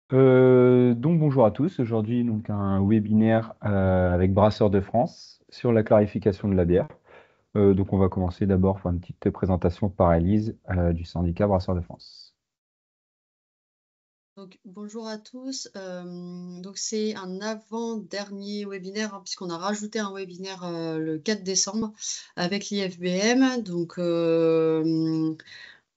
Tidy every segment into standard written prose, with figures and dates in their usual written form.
Donc bonjour à tous. Aujourd'hui, donc un webinaire avec Brasseurs de France sur la clarification de la bière. Donc on va commencer d'abord par une petite présentation par Elise du syndicat Brasseurs de France. Donc, bonjour à tous. Donc, c'est un avant-dernier webinaire, hein, puisqu'on a rajouté un webinaire le 4 décembre avec l'IFBM. Donc,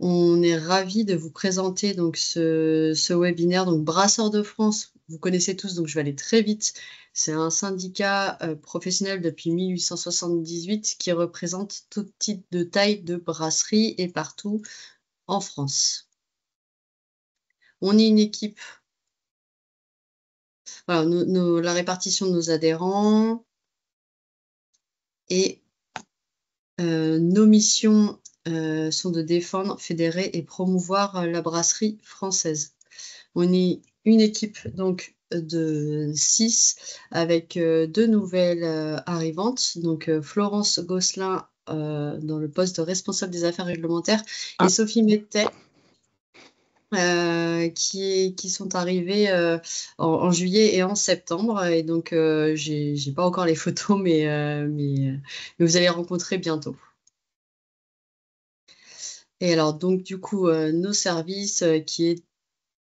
on est ravis de vous présenter donc, ce webinaire. Donc, Brasseurs de France, vous connaissez tous, donc je vais aller très vite. C'est un syndicat professionnel depuis 1878 qui représente tout type de taille de brasserie et partout en France. On est une équipe. Voilà, la répartition de nos adhérents et nos missions sont de défendre, fédérer et promouvoir la brasserie française. On est une équipe donc de 6 avec 2 nouvelles arrivantes, donc Florence Gosselin dans le poste de responsable des affaires réglementaires et Ah, Sophie Mettet qui sont arrivés en juillet et en septembre. Et donc, j'ai pas encore les photos, mais vous allez les rencontrer bientôt. Et alors, donc, du coup, nos services, qui est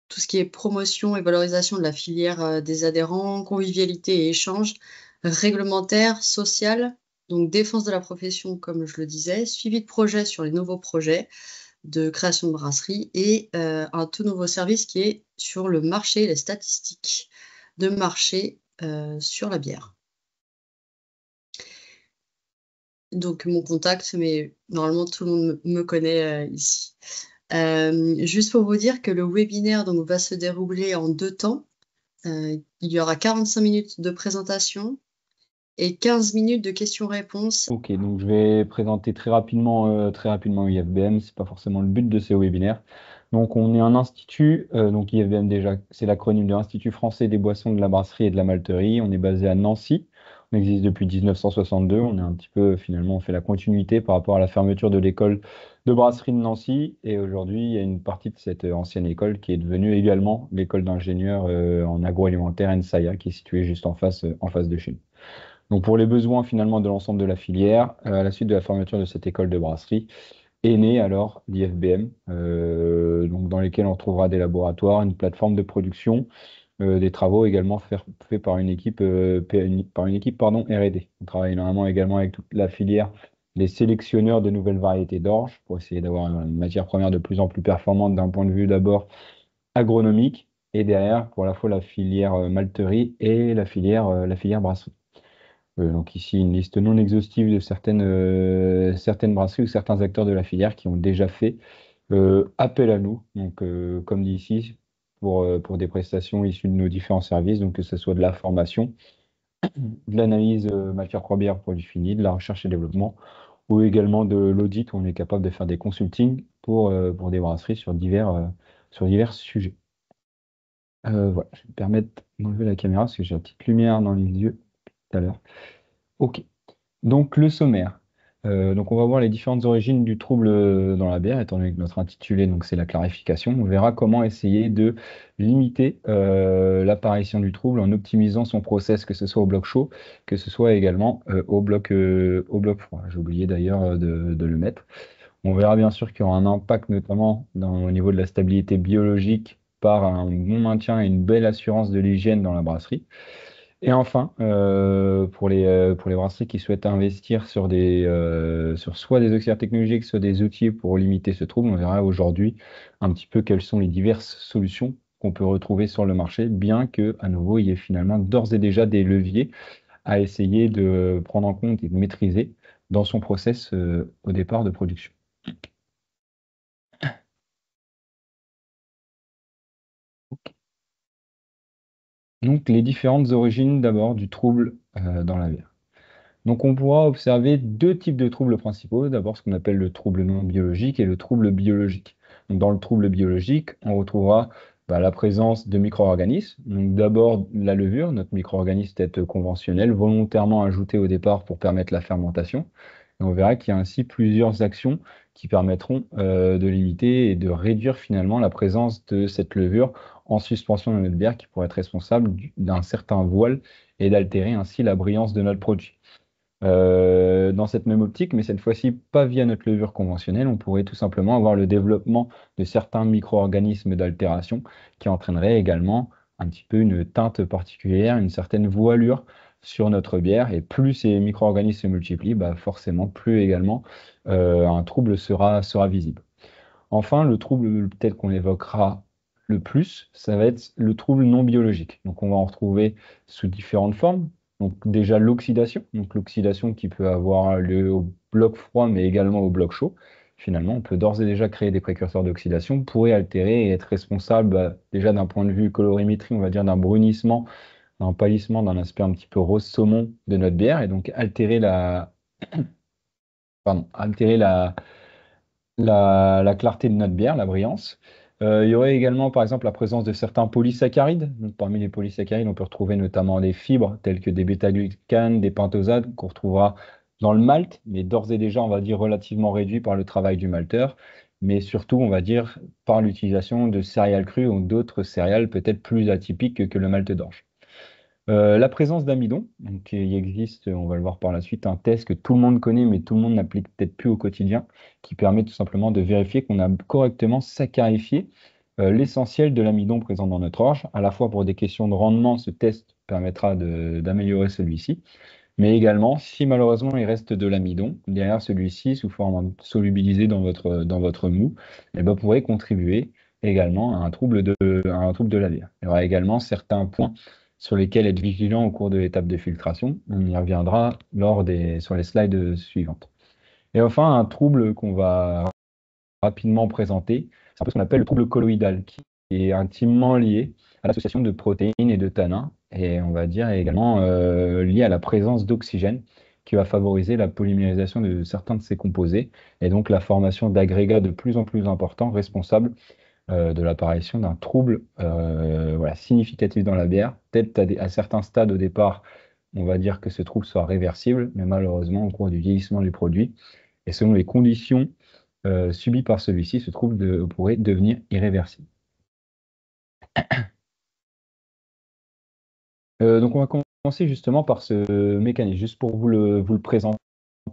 tout ce qui est promotion et valorisation de la filière des adhérents, convivialité et échange, réglementaire, social, donc défense de la profession, comme je le disais, suivi de projet sur les nouveaux projets, de création de brasserie et un tout nouveau service qui est sur le marché, les statistiques de marché sur la bière. Donc mon contact, mais normalement tout le monde me connaît ici. Juste pour vous dire que le webinaire donc, va se dérouler en 2 temps. Il y aura 45 minutes de présentation et 15 minutes de questions-réponses. ok, donc je vais présenter très rapidement IFBM. C'est pas forcément le but de ce webinaire. Donc on est un institut, donc IFBM déjà, c'est l'acronyme de l'Institut français des boissons, de la brasserie et de la malterie. On est basé à Nancy. On existe depuis 1962. On est un petit peu, finalement, on fait la continuité par rapport à la fermeture de l'école de brasserie de Nancy. Et aujourd'hui, il y a une partie de cette ancienne école qui est devenue également l'école d'ingénieurs en agroalimentaire NSAIA, qui est située juste en face de chez nous. Donc pour les besoins finalement de l'ensemble de la filière, à la suite de la fermeture de cette école de brasserie, est né alors l'IFBM, donc dans lesquels on retrouvera des laboratoires, une plateforme de production, des travaux également faits par une équipe, par une équipe pardon, R&D. On travaille énormément également avec toute la filière des sélectionneurs de nouvelles variétés d'orge pour essayer d'avoir une matière première de plus en plus performante d'un point de vue d'abord agronomique et derrière pour à la fois la filière malterie et la filière brasserie. Donc ici, une liste non exhaustive de certaines brasseries ou certains acteurs de la filière qui ont déjà fait appel à nous. Donc, comme dit ici, pour des prestations issues de nos différents services, donc que ce soit de la formation, de l'analyse matière première, produits finis, de la recherche et développement, ou également de l'audit où on est capable de faire des consultings pour des brasseries sur divers sujets. Voilà, je vais me permettre d'enlever la caméra parce que j'ai la petite lumière dans les yeux tout à l'heure. Ok. Donc le sommaire. Donc on va voir les différentes origines du trouble dans la bière, étant donné que notre intitulé donc c'est la clarification. On verra comment essayer de limiter l'apparition du trouble en optimisant son process, que ce soit au bloc chaud, que ce soit également au bloc froid. J'ai oublié d'ailleurs de le mettre. On verra bien sûr qu'il y aura un impact notamment au niveau de la stabilité biologique par un bon maintien et une belle assurance de l'hygiène dans la brasserie. Et enfin, pour les brasseries qui souhaitent investir sur soit des auxiliaires technologiques, soit des outils pour limiter ce trouble, on verra aujourd'hui un petit peu quelles sont les diverses solutions qu'on peut retrouver sur le marché, bien que, à nouveau, il y ait finalement d'ores et déjà des leviers à essayer de prendre en compte et de maîtriser dans son process, au départ de production. Donc, les différentes origines d'abord du trouble dans la bière. Donc on pourra observer deux types de troubles principaux. D'abord ce qu'on appelle le trouble non biologique et le trouble biologique. Donc, dans le trouble biologique, on retrouvera la présence de micro-organismes. Donc d'abord la levure, notre micro-organisme tête conventionnel, volontairement ajouté au départ pour permettre la fermentation. Et on verra qu'il y a ainsi plusieurs actions qui permettront de limiter et de réduire finalement la présence de cette levure en suspension dans notre bière qui pourrait être responsable d'un certain voile et d'altérer ainsi la brillance de notre produit. Dans cette même optique, mais cette fois-ci pas via notre levure conventionnelle, on pourrait tout simplement avoir le développement de certains micro-organismes d'altération qui entraîneraient également un petit peu une teinte particulière, une certaine voilure sur notre bière. Et plus ces micro-organismes se multiplient, bah forcément, plus également un trouble sera visible. Enfin, le trouble peut-être qu'on évoquera le plus, ça va être le trouble non biologique. Donc, on va en retrouver sous différentes formes. Donc, déjà l'oxydation. Donc, l'oxydation qui peut avoir lieu au bloc froid, mais également au bloc chaud. Finalement, on peut d'ores et déjà créer des précurseurs d'oxydation, pourrait altérer et être responsable déjà d'un point de vue colorimétrie, on va dire d'un brunissement, d'un pâlissement, d'un aspect un petit peu rose saumon de notre bière, et donc altérer la clarté de notre bière, la brillance. Il y aurait également, par exemple, la présence de certains polysaccharides. Donc, parmi les polysaccharides, on peut retrouver notamment des fibres telles que des bêta-glucanes, des pentosades qu'on retrouvera dans le malt, mais d'ores et déjà, on va dire, relativement réduit par le travail du malteur, mais surtout, on va dire, par l'utilisation de céréales crues ou d'autres céréales peut-être plus atypiques que le malt d'orge. La présence d'amidon, donc il existe, on va le voir par la suite, un test que tout le monde connaît, mais tout le monde n'applique peut-être plus au quotidien, qui permet tout simplement de vérifier qu'on a correctement saccharifié l'essentiel de l'amidon présent dans notre orge. À la fois pour des questions de rendement, ce test permettra d'améliorer celui-ci, mais également, si malheureusement il reste de l'amidon derrière celui-ci sous forme solubilisée dans votre mou, eh ben, pourrait contribuer également à un trouble de la bière. Il y aura également certains points sur lesquels être vigilant au cours de l'étape de filtration. On y reviendra sur les slides suivantes. Et enfin, un trouble qu'on va rapidement présenter, c'est un peu ce qu'on appelle le trouble colloïdal, qui est intimement lié à l'association de protéines et de tanins, et on va dire également lié à la présence d'oxygène, qui va favoriser la polymérisation de certains de ces composés, et donc la formation d'agrégats de plus en plus importants responsables de l'apparition d'un trouble voilà, significatif dans la bière. Peut-être à certains stades au départ, on va dire que ce trouble soit réversible, mais malheureusement, au cours du vieillissement du produit, et selon les conditions subies par celui-ci, ce trouble pourrait devenir irréversible. Donc on va commencer justement par ce mécanisme, juste pour vous le présenter.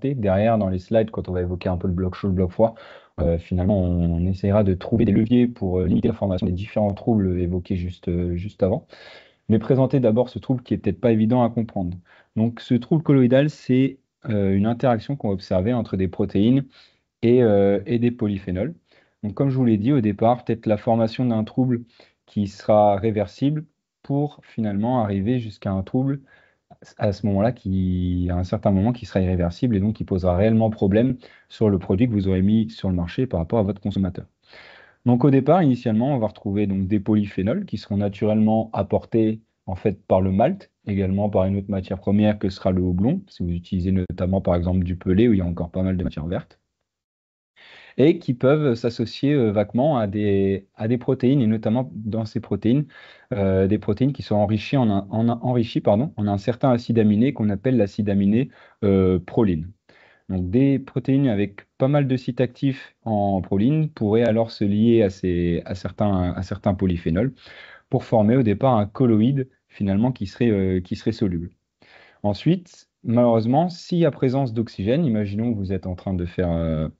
Derrière, dans les slides, quand on va évoquer un peu le bloc chaud, le bloc froid, finalement, on essaiera de trouver des leviers pour limiter la formation des différents troubles évoqués juste avant. Mais présenter d'abord ce trouble qui est peut-être pas évident à comprendre. Donc, ce trouble colloïdal, c'est une interaction qu'on va observer entre des protéines et des polyphénols. Donc, comme je vous l'ai dit au départ, peut-être la formation d'un trouble qui sera réversible pour finalement arriver jusqu'à un trouble à ce moment-là, à un certain moment, qui sera irréversible et donc qui posera réellement problème sur le produit que vous aurez mis sur le marché par rapport à votre consommateur. Donc au départ, initialement, on va retrouver donc des polyphénols qui seront naturellement apportés en fait par le malt, également par une autre matière première que sera le houblon, si vous utilisez notamment par exemple du pelé où il y a encore pas mal de matière verte et qui peuvent s'associer vaguement à des protéines, et notamment dans ces protéines, des protéines qui sont enrichies en un certain acide aminé qu'on appelle l'acide aminé proline. Donc des protéines avec pas mal de sites actifs en proline pourraient alors se lier à certains polyphénols pour former au départ un colloïde finalement qui serait soluble. Ensuite, malheureusement, s'il y a présence d'oxygène, imaginons que vous êtes en train de faire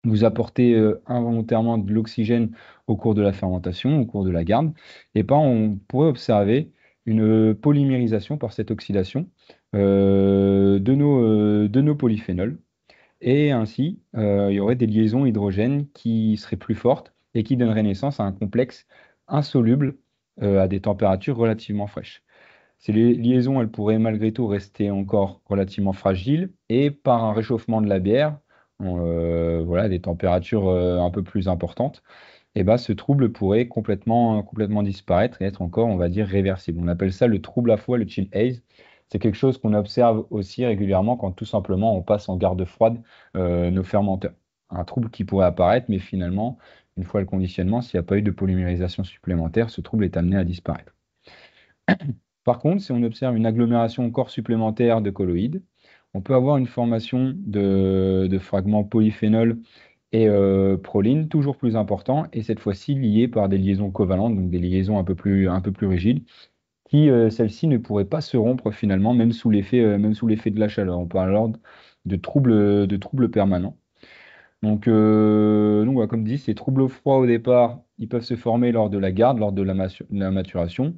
vous apportez involontairement de l'oxygène au cours de la fermentation, au cours de la garde, et ben on pourrait observer une polymérisation par cette oxydation de nos polyphénols. Et ainsi, il y aurait des liaisons hydrogènes qui seraient plus fortes et qui donneraient naissance à un complexe insoluble à des températures relativement fraîches. Ces liaisons, elles pourraient malgré tout rester encore relativement fragiles et par un réchauffement de la bière, voilà, des températures un peu plus importantes, et ben, ce trouble pourrait complètement disparaître et être encore, on va dire, réversible. On appelle ça le trouble à froid, le chill haze. C'est quelque chose qu'on observe aussi régulièrement quand tout simplement on passe en garde froide nos fermenteurs. Un trouble qui pourrait apparaître, mais finalement, une fois le conditionnement, s'il n'y a pas eu de polymérisation supplémentaire, ce trouble est amené à disparaître. Par contre, si on observe une agglomération encore supplémentaire de colloïdes, on peut avoir une formation de fragments polyphénol et proline toujours plus important, et cette fois-ci liés par des liaisons covalentes, donc des liaisons un peu plus rigides, qui celles-ci ne pourraient pas se rompre finalement, même sous l'effet de la chaleur. On parle alors de troubles permanents. Donc voilà, comme dit, ces troubles froids au départ, ils peuvent se former lors de la garde, lors de la maturation.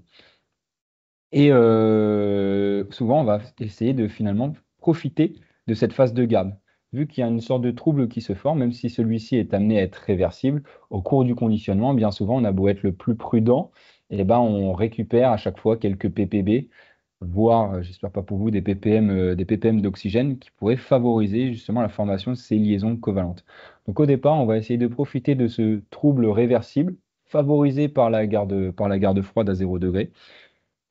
Et souvent, on va essayer de finalement profiter de cette phase de garde. Vu qu'il y a une sorte de trouble qui se forme, même si celui-ci est amené à être réversible, au cours du conditionnement, bien souvent, on a beau être le plus prudent, et ben, on récupère à chaque fois quelques ppb, voire, j'espère pas pour vous, des ppm d'oxygène qui pourraient favoriser justement la formation de ces liaisons covalentes. Donc au départ, on va essayer de profiter de ce trouble réversible, favorisé par la garde froide à 0 degré,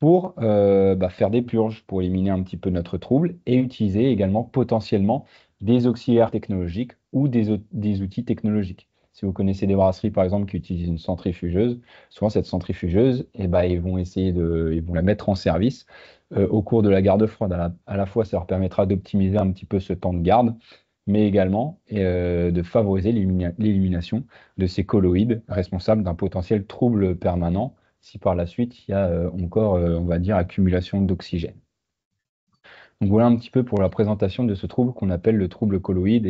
pour faire des purges, pour éliminer un petit peu notre trouble et utiliser également potentiellement des auxiliaires technologiques ou des outils technologiques. Si vous connaissez des brasseries, par exemple, qui utilisent une centrifugeuse, souvent cette centrifugeuse, ils vont ils vont la mettre en service au cours de la garde froide. À la fois, ça leur permettra d'optimiser un petit peu ce temps de garde, mais également de favoriser l'élimination de ces colloïdes responsables d'un potentiel trouble permanent si par la suite il y a encore, on va dire, accumulation d'oxygène. Donc voilà un petit peu pour la présentation de ce trouble qu'on appelle le trouble colloïde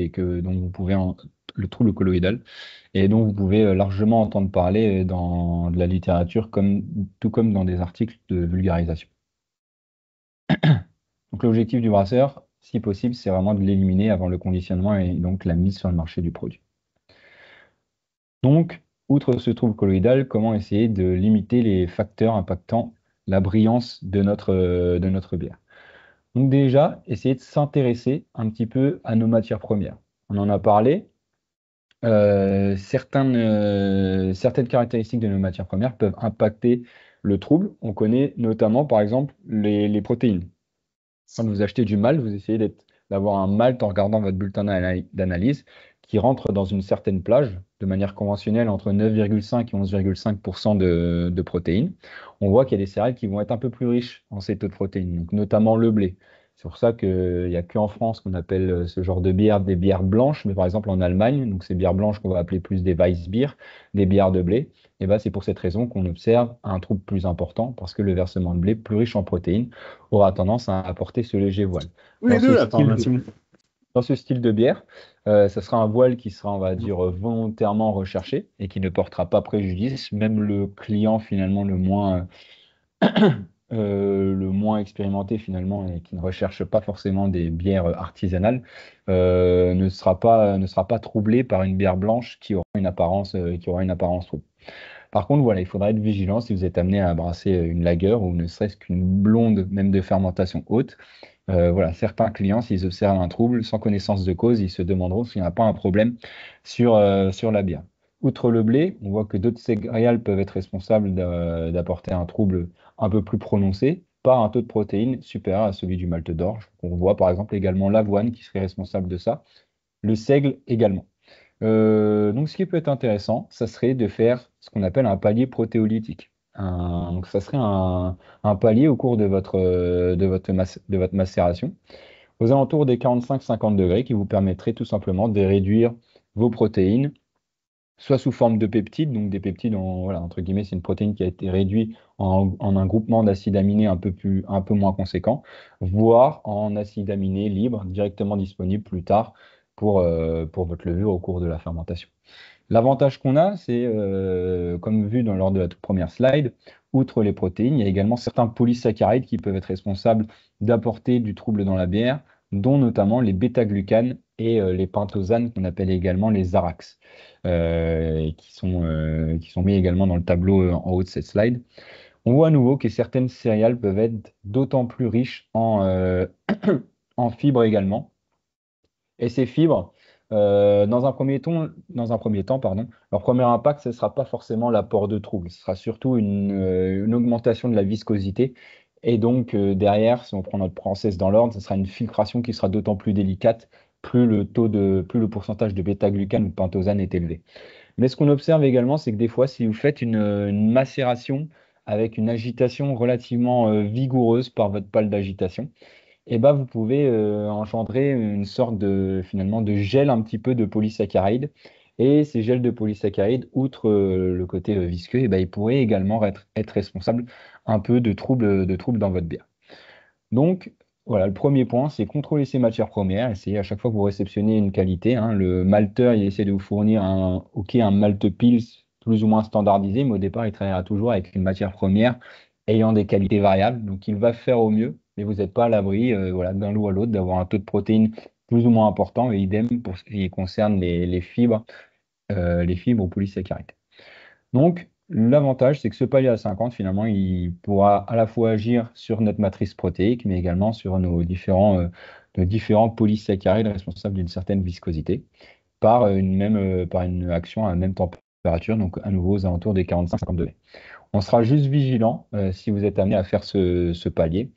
le trouble colloïdal, et dont vous pouvez largement entendre parler dans de la littérature, tout comme dans des articles de vulgarisation. Donc l'objectif du brasseur, si possible, c'est vraiment de l'éliminer avant le conditionnement et donc la mise sur le marché du produit. Donc, outre ce trouble colloïdal, comment essayer de limiter les facteurs impactant la brillance de notre bière? Donc déjà, essayer de s'intéresser un petit peu à nos matières premières. On en a parlé. Certaines caractéristiques de nos matières premières peuvent impacter le trouble. On connaît notamment, par exemple, les protéines. Quand vous achetez du malt, vous essayez d'avoir un malt en regardant votre bulletin d'analyse qui rentre dans une certaine plage, de manière conventionnelle, entre 9,5 et 11,5% de protéines. On voit qu'il y a des céréales qui vont être un peu plus riches en ces taux de protéines, donc notamment le blé. C'est pour ça qu'il n'y a qu'en France qu'on appelle ce genre de bière des bières blanches, mais par exemple en Allemagne, donc ces bières blanches qu'on va appeler plus des Weissbier, des bières de blé, et ben c'est pour cette raison qu'on observe un trouble plus important, parce que le versement de blé plus riche en protéines aura tendance à apporter ce léger voile. Oui, Dans les ce deux, attends, style là, de, dans ce style de bière, ça sera un voile qui sera, on va dire, volontairement recherché et qui ne portera pas préjudice, même le client finalement le moins expérimenté finalement et qui ne recherche pas forcément des bières artisanales, ne sera pas troublé par une bière blanche qui aura une apparence trouble. Par contre, voilà, il faudra être vigilant si vous êtes amené à brasser une lager ou ne serait-ce qu'une blonde, même de fermentation haute. Voilà, certains clients, s'ils observent un trouble sans connaissance de cause, ils se demanderont s'il n'y a pas un problème sur la bière. Outre le blé, on voit que d'autres céréales peuvent être responsables d'apporter un trouble un peu plus prononcé par un taux de protéines supérieur à celui du malt d'orge. On voit par exemple également l'avoine qui serait responsable de ça, le seigle également. Donc, ce qui peut être intéressant, ça serait de faire ce qu'on appelle un palier protéolytique. Donc, ça serait un palier au cours de votre macération, aux alentours des 45-50 degrés, qui vous permettrait tout simplement de réduire vos protéines, soit sous forme de peptides, donc des peptides, voilà, entre guillemets, c'est une protéine qui a été réduite en un groupement d'acides aminés un peu moins conséquent, voire en acides aminés libres, directement disponibles plus tard pour votre levure au cours de la fermentation. L'avantage qu'on a, c'est, comme vu lors de la toute première slide, outre les protéines, il y a également certains polysaccharides qui peuvent être responsables d'apporter du trouble dans la bière, dont notamment les bêta-glucanes et les pentosanes qu'on appelle également les arax, et qui sont mis également dans le tableau en haut de cette slide. On voit à nouveau que certaines céréales peuvent être d'autant plus riches en fibres également. Et ces fibres, dans un premier temps, pardon, leur premier impact, ce ne sera pas forcément l'apport de trouble, ce sera surtout une augmentation de la viscosité. Et donc, derrière, si on prend notre process dans l'ordre, ce sera une filtration qui sera d'autant plus délicate, plus le pourcentage de bêta-glucane ou de pentosane est élevé. Mais ce qu'on observe également, c'est que des fois, si vous faites une macération avec une agitation relativement vigoureuse par votre pale d'agitation, et ben, vous pouvez engendrer une sorte de, finalement, de gel un petit peu de polysaccharides. Et ces gels de polysaccharides, outre le côté visqueux, et ben, ils pourraient également être responsables un peu de troubles dans votre bière. Donc, voilà, le premier point, c'est contrôler ses matières premières. Essayez à chaque fois que vous réceptionnez une qualité, hein, le malteur, il essaie de vous fournir un malt pils plus ou moins standardisé, mais au départ, il travaillera toujours avec une matière première ayant des qualités variables. Donc, il va faire au mieux, mais vous n'êtes pas à l'abri, voilà, d'un lot à l'autre, d'avoir un taux de protéines plus ou moins important. Et idem pour ce qui concerne les fibres polysaccharides. Donc, l'avantage, c'est que ce palier à 50, finalement, il pourra à la fois agir sur notre matrice protéique, mais également sur nos différents polysaccharides responsables d'une certaine viscosité, par une action à la même température, donc à nouveau aux alentours des 45-50 degrés. On sera juste vigilant, si vous êtes amené à faire ce palier,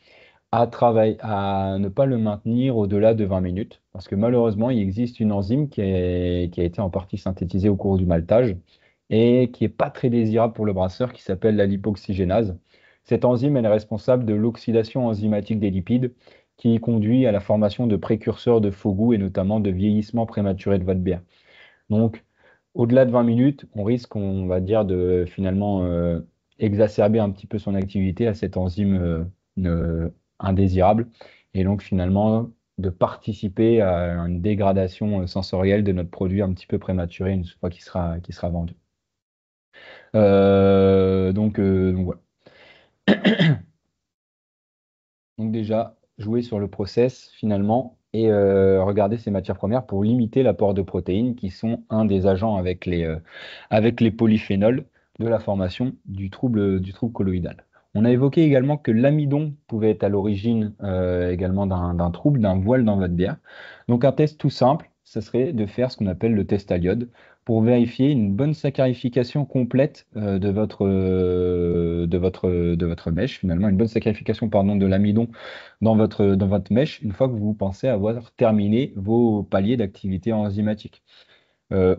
à ne pas le maintenir au-delà de 20 minutes, parce que malheureusement, il existe une enzyme qui a été en partie synthétisée au cours du maltage et qui n'est pas très désirable pour le brasseur, qui s'appelle la lipoxygénase. Cette enzyme, elle est responsable de l'oxydation enzymatique des lipides, qui conduit à la formation de précurseurs de faux goût et notamment de vieillissement prématuré de votre bière. Donc, au-delà de 20 minutes, on risque, on va dire, de finalement exacerber un petit peu son activité à cette enzyme euh, indésirable et donc finalement de participer à une dégradation sensorielle de notre produit un petit peu prématuré une fois qu'il sera vendu. Donc voilà. Donc déjà, jouer sur le process finalement et regarder ces matières premières pour limiter l'apport de protéines qui sont un des agents avec les polyphénols de la formation du trouble colloïdal. On a évoqué également que l'amidon pouvait être à l'origine également d'un trouble, d'un voile dans votre bière. Donc un test tout simple, ce serait de faire ce qu'on appelle le test à l'iode pour vérifier une bonne saccharification complète de votre mèche, finalement, une bonne saccharification, pardon, de l'amidon dans votre mèche, une fois que vous pensez avoir terminé vos paliers d'activité enzymatique.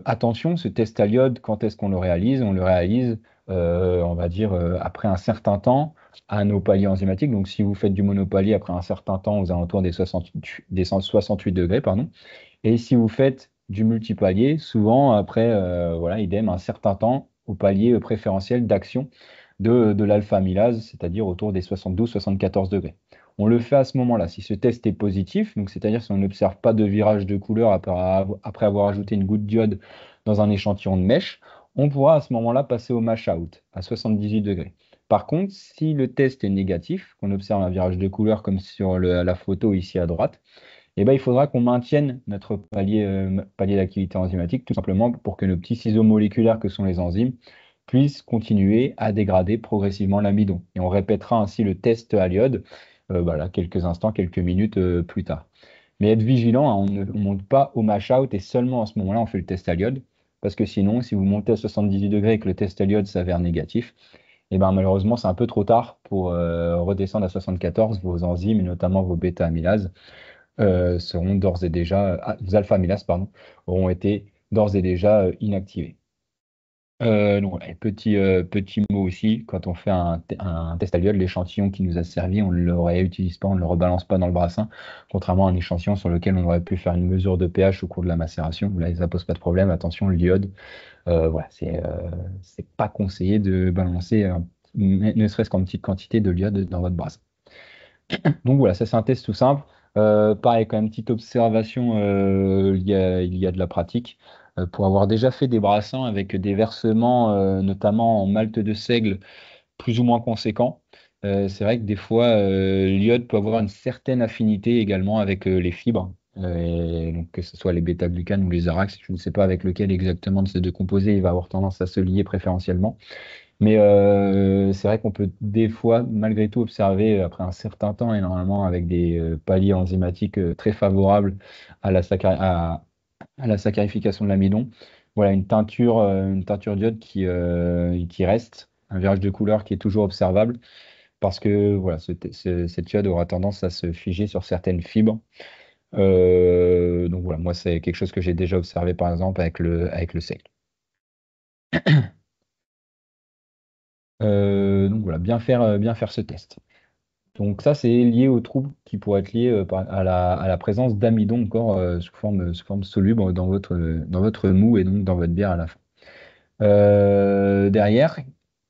Attention, ce test à l'iode, quand est-ce qu'on le réalise? On le réalise, on va dire, après un certain temps à nos paliers enzymatiques. Donc, si vous faites du monopalier après un certain temps, aux alentours des 68 degrés, pardon. Et si vous faites du multipalier, souvent après, voilà, idem, un certain temps au palier préférentiel d'action de l'alpha-amylase, c'est-à-dire autour des 72-74 degrés. On le fait à ce moment-là. Si ce test est positif, donc c'est-à-dire si on n'observe pas de virage de couleur après avoir ajouté une goutte d'iode dans un échantillon de mèche, on pourra à ce moment-là passer au mash out à 78 degrés. Par contre, si le test est négatif, qu'on observe un virage de couleur comme sur la photo ici à droite, eh ben, il faudra qu'on maintienne notre palier d'activité enzymatique, tout simplement pour que nos petits ciseaux moléculaires que sont les enzymes puissent continuer à dégrader progressivement l'amidon. Et on répétera ainsi le test à l'iode voilà, quelques instants, quelques minutes plus tard. Mais être vigilant, hein, on ne monte pas au mash-out et seulement à ce moment-là, on fait le test à l'iode. Parce que sinon, si vous montez à 78 degrés et que le test à l'iode s'avère négatif, eh ben, malheureusement, c'est un peu trop tard pour redescendre à 74. Vos enzymes, et notamment vos bêta-amylases, seront d'ores et déjà, les alpha-amylases, pardon, auront été d'ores et déjà inactivés. Donc voilà, et petit mot aussi, quand on fait un test à l'iode, l'échantillon qui nous a servi, on ne le réutilise pas, on ne le rebalance pas dans le brassin, contrairement à un échantillon sur lequel on aurait pu faire une mesure de pH au cours de la macération. Là, ça pose pas de problème. Attention, l'iode, voilà, c'est pas conseillé de balancer ne serait-ce qu'en petite quantité de l'iode dans votre brassin. Donc voilà, ça c'est un test tout simple. Pareil, quand même, petite observation, il y a de la pratique. Pour avoir déjà fait des brassins avec des versements, notamment en malt de seigle, plus ou moins conséquents, c'est vrai que des fois, l'iode peut avoir une certaine affinité également avec les fibres. Et donc, que ce soit les bêta-glucanes ou les arax, je ne sais pas avec lequel exactement de ces deux composés il va avoir tendance à se lier préférentiellement. Mais c'est vrai qu'on peut des fois, malgré tout, observer après un certain temps, et normalement avec des paliers enzymatiques très favorables à à la saccharification de l'amidon, voilà, une teinture d'iode qui reste, un virage de couleur qui est toujours observable, parce que voilà, cette iode aura tendance à se figer sur certaines fibres. Donc voilà, moi c'est quelque chose que j'ai déjà observé par exemple avec le seigle. Donc voilà, bien faire ce test. Donc ça, c'est lié aux troubles qui pourraient être liés à la présence d'amidon encore sous forme soluble dans votre mou et donc dans votre bière à la fin. Derrière,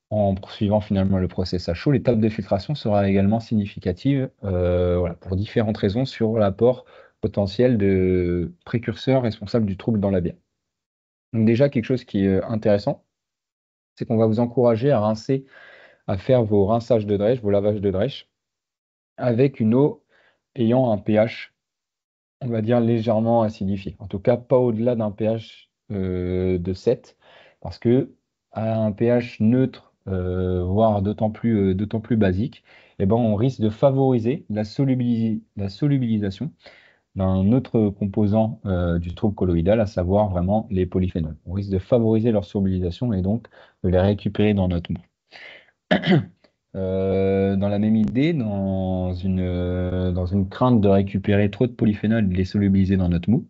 en poursuivant finalement le process à chaud, l'étape de filtration sera également significative voilà, pour différentes raisons sur l'apport potentiel de précurseurs responsables du trouble dans la bière. Donc déjà, quelque chose qui est intéressant, c'est qu'on va vous encourager à rincer, à faire vos rinçages de drèche, vos lavages de drèche, avec une eau ayant un pH, on va dire, légèrement acidifié. En tout cas, pas au-delà d'un pH de 7, parce que à un pH neutre, voire d'autant plus basique, eh ben, on risque de favoriser la solubilisation d'un autre composant du trouble colloïdal, à savoir vraiment les polyphénols. On risque de favoriser leur solubilisation et donc de les récupérer dans notre mou. Dans la même idée, dans une crainte de récupérer trop de polyphénols et de les solubiliser dans notre mou,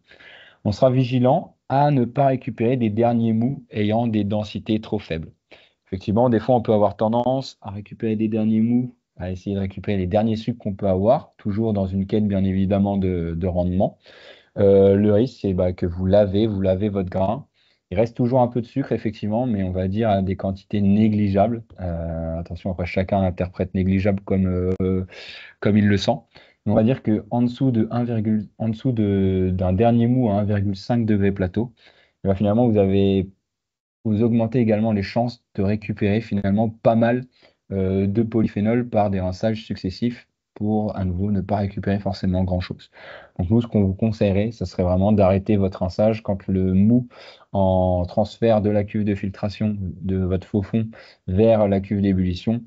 on sera vigilant à ne pas récupérer des derniers mous ayant des densités trop faibles. Effectivement, des fois, on peut avoir tendance à récupérer des derniers mous, à essayer de récupérer les derniers sucres qu'on peut avoir, toujours dans une quête, bien évidemment, de rendement. Le risque, c'est que vous lavez votre grain. Il reste toujours un peu de sucre, effectivement, mais on va dire à des quantités négligeables. Attention, après, chacun interprète négligeable comme il le sent. Mais on va dire qu'en dessous en dessous d'un dernier mou à 1,5 degré plateau, eh ben, finalement, vous augmentez également les chances de récupérer finalement pas mal de polyphénol par des rinçages successifs pour à nouveau ne pas récupérer forcément grand-chose. Donc nous, ce qu'on vous conseillerait, ce serait vraiment d'arrêter votre rinçage quand le mou en transfert de la cuve de filtration de votre faux fond vers la cuve d'ébullition.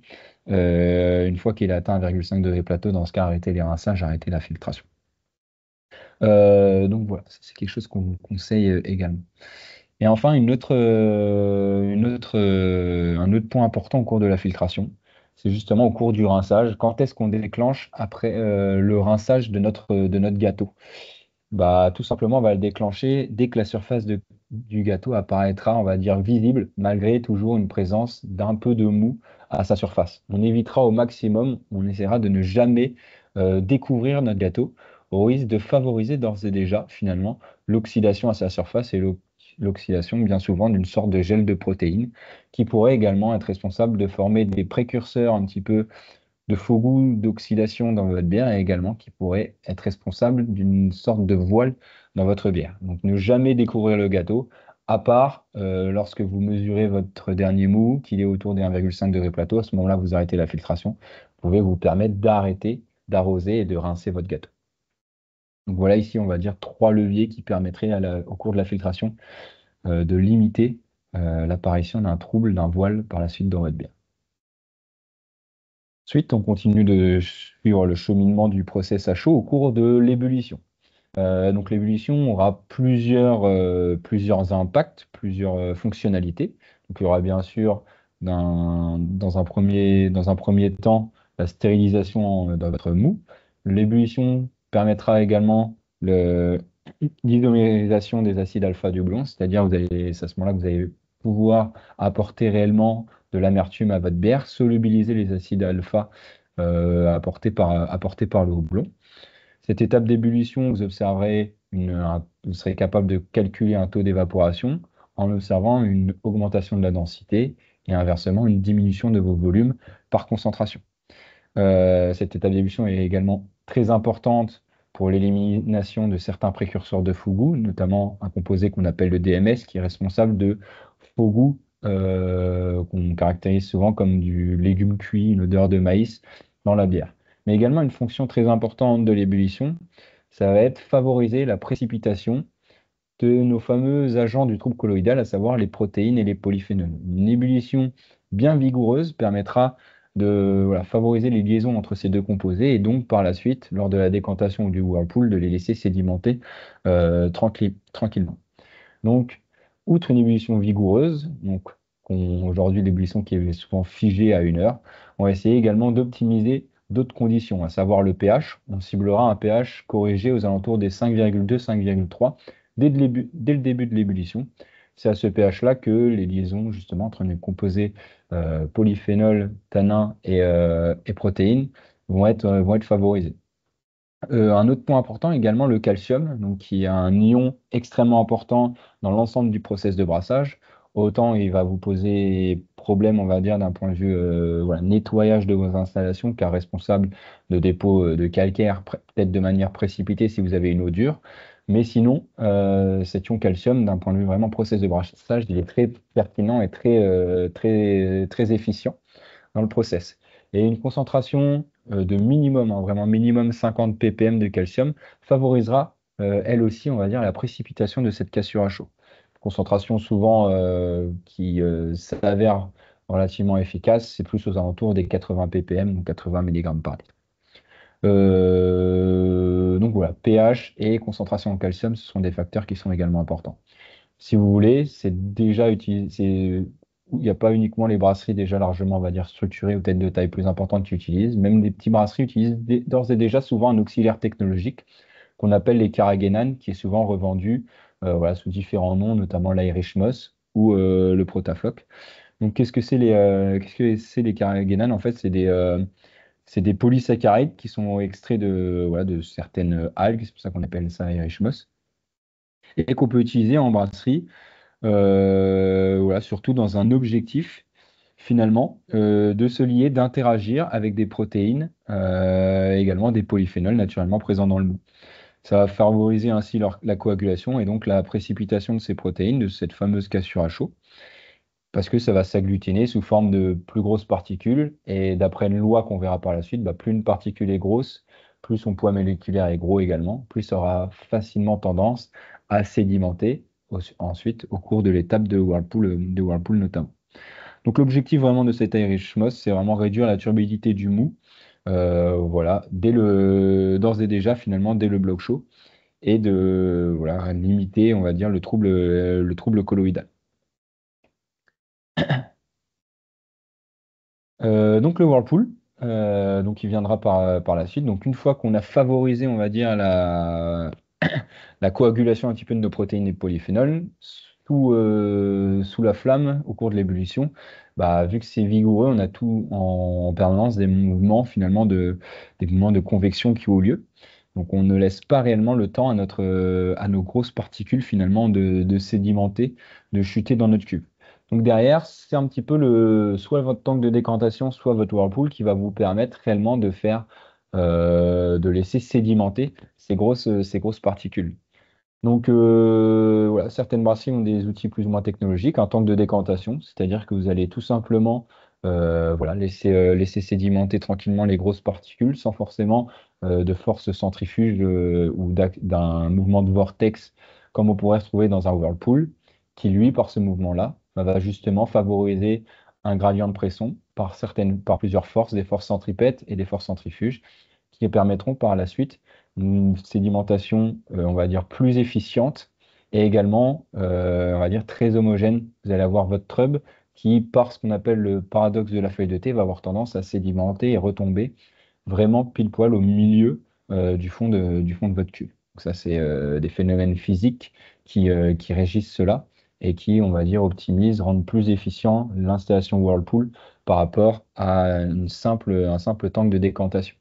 Une fois qu'il a atteint 1,5 degré plateau, dans ce cas, arrêtez les rinçages, arrêtez la filtration. Donc voilà, c'est quelque chose qu'on vous conseille également. Et enfin, un autre point important au cours de la filtration, c'est justement au cours du rinçage. Quand est-ce qu'on déclenche après le rinçage de notre gâteau? Bah, tout simplement, on va le déclencher dès que la surface du gâteau apparaîtra, on va dire, visible, malgré toujours une présence d'un peu de mou à sa surface. On évitera au maximum, on essaiera de ne jamais découvrir notre gâteau, au risque de favoriser d'ores et déjà, finalement, l'oxydation à sa surface et l'oxydation, bien souvent, d'une sorte de gel de protéines, qui pourrait également être responsable de former des précurseurs un petit peu de faux goût d'oxydation dans votre bière et également qui pourrait être responsable d'une sorte de voile dans votre bière. Donc ne jamais découvrir le gâteau, à part lorsque vous mesurez votre dernier mou, qu'il est autour des 1,5 degrés plateau, à ce moment-là, vous arrêtez la filtration. Vous pouvez vous permettre d'arrêter, d'arroser et de rincer votre gâteau. Donc voilà ici, on va dire trois leviers qui permettraient au cours de la filtration de limiter l'apparition d'un trouble, d'un voile par la suite dans votre bière. Ensuite, on continue de suivre le cheminement du process à chaud au cours de l'ébullition. Donc l'ébullition aura plusieurs impacts, plusieurs fonctionnalités. Donc il y aura bien sûr dans un premier temps la stérilisation de votre mou. L'ébullition permettra également l'isomérisation des acides alpha du blond, c'est-à-dire c'est à ce moment-là que vous allez pouvoir apporter réellement de l'amertume à votre bière, solubiliser les acides alpha apportés par le houblon. Cette étape d'ébullition, vous observerez vous serez capable de calculer un taux d'évaporation en observant une augmentation de la densité et inversement une diminution de vos volumes par concentration. Cette étape d'ébullition est également très importante pour l'élimination de certains précurseurs de faux goût, notamment un composé qu'on appelle le DMS, qui est responsable de faux goût qu'on caractérise souvent comme du légume cuit, une odeur de maïs dans la bière. Mais également une fonction très importante de l'ébullition, ça va être favoriser la précipitation de nos fameux agents du trouble colloïdal, à savoir les protéines et les polyphénols. Une ébullition bien vigoureuse permettra de favoriser les liaisons entre ces deux composés et donc par la suite, lors de la décantation ou du whirlpool, de les laisser sédimenter tranquillement. Donc, outre une ébullition vigoureuse, donc aujourd'hui l'ébullition qui est souvent figée à 1 heure, on va essayer également d'optimiser d'autres conditions, à savoir le pH. On ciblera un pH corrigé aux alentours des 5,2-5,3 dès le début de l'ébullition. C'est à ce pH-là que les liaisons justement entre les composés polyphénol, tanins et protéines vont être favorisés. Un autre point important également, le calcium, donc qui est un ion extrêmement important dans l'ensemble du process de brassage. Autant il va vous poser problème, on va dire, d'un point de vue voilà, nettoyage de vos installations, car responsable de dépôts de calcaire, peut-être de manière précipitée si vous avez une eau dure. Mais sinon, cet ion calcium, d'un point de vue vraiment process de brassage, il est très pertinent et très efficient dans le process. Et une concentration de minimum, hein, vraiment minimum 50 ppm de calcium, favorisera elle aussi, on va dire, la précipitation de cette cassure à chaud. Concentration souvent qui s'avère relativement efficace, c'est plus aux alentours des 80 ppm, donc 80 mg par litre. Donc voilà, pH et concentration en calcium, ce sont des facteurs qui sont également importants. Si vous voulez, c'est déjà utilisé. Il n'y a pas uniquement les brasseries déjà largement, on va dire, structurées ou peut-être de taille plus importante qui utilisent. Même des petites brasseries utilisent d'ores et déjà souvent un auxiliaire technologique qu'on appelle les Carrageenan, qui est souvent revendu voilà, sous différents noms, notamment l'Irish Moss ou le Protafloc. Donc, qu'est-ce que c'est les Carrageenan? En fait, c'est des polysaccharides qui sont extraits de, voilà, de certaines algues, c'est pour ça qu'on appelle ça Irish Moss, et qu'on peut utiliser en brasserie voilà, surtout dans un objectif, finalement, de se lier, d'interagir avec des protéines, également des polyphénols naturellement présents dans le mou. Ça va favoriser ainsi la coagulation et donc la précipitation de ces protéines, de cette fameuse cassure à chaud, parce que ça va s'agglutiner sous forme de plus grosses particules. Et d'après une loi qu'on verra par la suite, bah, plus une particule est grosse, plus son poids moléculaire est gros également, plus ça aura facilement tendance à sédimenter ensuite au cours de l'étape de Whirlpool notamment. Donc l'objectif vraiment de cet Irish Moss, c'est vraiment réduire la turbidité du mou, voilà, d'ores et déjà finalement dès le bloc chaud, et de voilà, limiter, on va dire, le trouble colloïdal. Donc le Whirlpool, donc il viendra par la suite. Donc une fois qu'on a favorisé, on va dire, la coagulation un petit peu de nos protéines et de polyphénols, sous la flamme, au cours de l'ébullition, bah, vu que c'est vigoureux, on a tout en permanence des mouvements de convection qui ont lieu. Donc on ne laisse pas réellement le temps à nos grosses particules finalement de sédimenter, de chuter dans notre cube. Donc derrière, c'est un petit peu soit votre tank de décantation, soit votre whirlpool qui va vous permettre réellement de laisser sédimenter ces grosses particules. Donc voilà, certaines brasseries ont des outils plus ou moins technologiques, un tank de décantation, c'est-à-dire que vous allez tout simplement voilà, laisser sédimenter tranquillement les grosses particules sans forcément de force centrifuge ou d'un mouvement de vortex comme on pourrait se trouver dans un whirlpool, qui lui, par ce mouvement-là, va justement favoriser un gradient de pression par plusieurs forces, des forces centripètes et des forces centrifuges, qui permettront par la suite une sédimentation, on va dire, plus efficiente et également, on va dire, très homogène. Vous allez avoir votre trub qui, par ce qu'on appelle le paradoxe de la feuille de thé, va avoir tendance à sédimenter et retomber vraiment pile poil au milieu du fond de votre cube. Donc ça, c'est des phénomènes physiques qui régissent cela et qui, on va dire, optimisent, rendent plus efficient l'installation Whirlpool par rapport à un simple tank de décantation.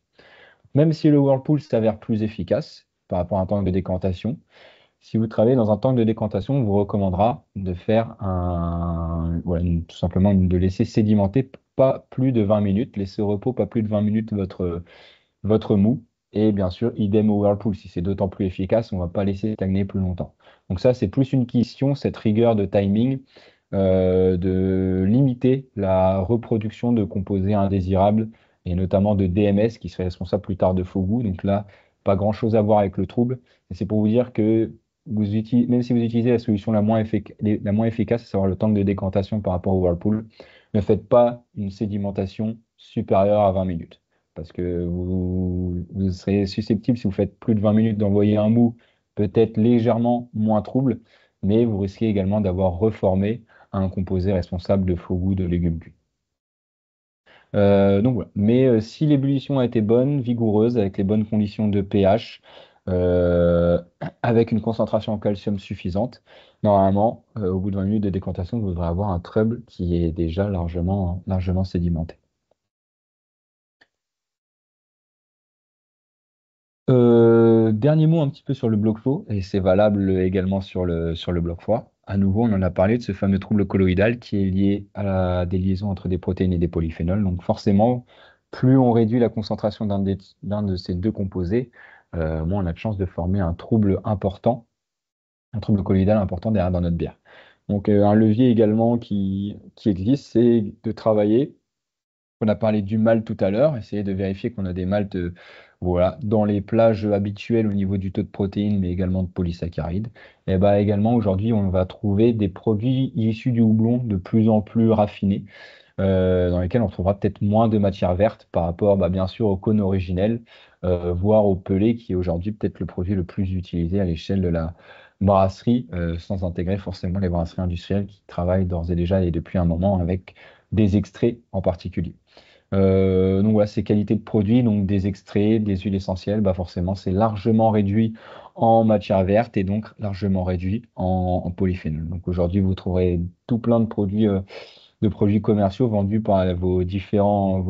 Même si le Whirlpool s'avère plus efficace par rapport à un tank de décantation, si vous travaillez dans un tank de décantation, on vous recommandera de faire voilà, tout simplement de laisser sédimenter pas plus de 20 minutes, laisser au repos pas plus de 20 minutes votre mou. Et bien sûr, idem au Whirlpool. Si c'est d'autant plus efficace, on ne va pas laisser stagner plus longtemps. Donc ça, c'est plus une question, cette rigueur de timing, de limiter la reproduction de composés indésirables et notamment de DMS qui serait responsable plus tard de faux goût. Donc là, pas grand-chose à voir avec le trouble. Et c'est pour vous dire que même si vous utilisez la solution la moins efficace, à savoir le tank de décantation par rapport au Whirlpool, ne faites pas une sédimentation supérieure à 20 minutes. Parce que vous serez susceptible, si vous faites plus de 20 minutes, d'envoyer un mou peut-être légèrement moins trouble, mais vous risquez également d'avoir reformé un composé responsable de faux goût de légumes cuits. Donc voilà. Mais si l'ébullition a été bonne, vigoureuse, avec les bonnes conditions de pH, euh, avec une concentration en calcium suffisante, normalement, au bout de 20 minutes de décantation, vous devrez avoir un trouble qui est déjà largement sédimenté. Dernier mot un petit peu sur le bloc chaud, et c'est valable également sur le bloc froid. À nouveau, on en a parlé de ce fameux trouble colloïdal qui est lié à des liaisons entre des protéines et des polyphénols. Donc forcément, plus on réduit la concentration d'un de ces deux composés, moins on a de chances de former un trouble important, un trouble colloïdal important derrière dans notre bière. Donc un levier également qui existe, c'est de travailler. On a parlé du malt tout à l'heure, essayer de vérifier qu'on a des maltes voilà, dans les plages habituelles au niveau du taux de protéines, mais également de polysaccharides. Et bah, également, aujourd'hui, on va trouver des produits issus du houblon de plus en plus raffinés, dans lesquels on trouvera peut-être moins de matière verte par rapport, bah, bien sûr, au cône originel, voire au pelé, qui est aujourd'hui peut-être le produit le plus utilisé à l'échelle de la brasserie, sans intégrer forcément les brasseries industrielles qui travaillent d'ores et déjà et depuis un moment avec des extraits en particulier. Donc voilà, ces qualités de produits, donc des extraits, des huiles essentielles, bah forcément, c'est largement réduit en matière verte et donc largement réduit en polyphénol. Donc aujourd'hui, vous trouverez tout plein de produits commerciaux vendus par vos différents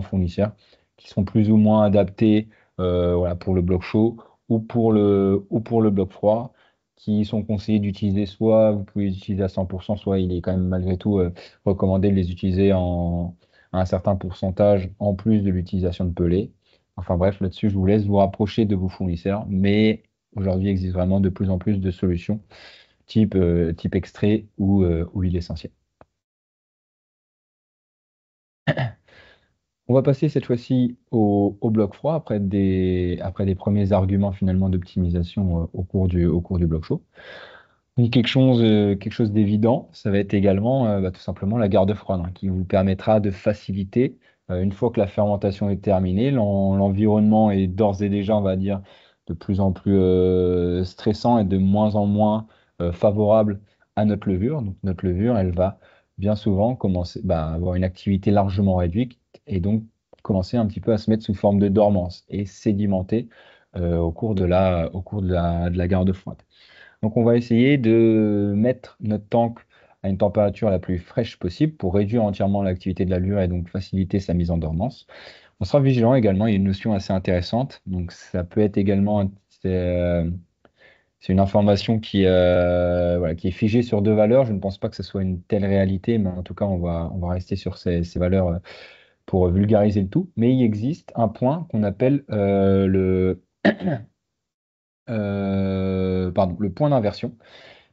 fournisseurs qui sont plus ou moins adaptés voilà, pour le bloc chaud ou pour le bloc froid, qui sont conseillés d'utiliser soit vous pouvez les utiliser à 100%, soit il est quand même malgré tout recommandé de les utiliser à un certain pourcentage en plus de l'utilisation de pellet. Enfin bref, là-dessus, je vous laisse vous rapprocher de vos fournisseurs, mais aujourd'hui, il existe vraiment de plus en plus de solutions type extrait ou huile essentielle. On va passer cette fois-ci au bloc froid après des premiers arguments finalement d'optimisation au cours du bloc chaud. Donc quelque chose d'évident, ça va être également bah, tout simplement la garde froide hein, qui vous permettra de faciliter, une fois que la fermentation est terminée, l'environnement est d'ores et déjà, on va dire, de plus en plus stressant et de moins en moins favorable à notre levure. Donc notre levure, elle va bien souvent commencer, bah, avoir une activité largement réduite et donc commencer un petit peu à se mettre sous forme de dormance et sédimenter au cours de la garde froide. Donc, on va essayer de mettre notre tank à une température la plus fraîche possible pour réduire entièrement l'activité de la levure et donc faciliter sa mise en dormance. On sera vigilant également, il y a une notion assez intéressante. Donc, ça peut être également, c'est une information voilà, qui est figée sur deux valeurs. Je ne pense pas que ce soit une telle réalité, mais en tout cas, on va rester sur ces valeurs pour vulgariser le tout. Mais il existe un point qu'on appelle le point d'inversion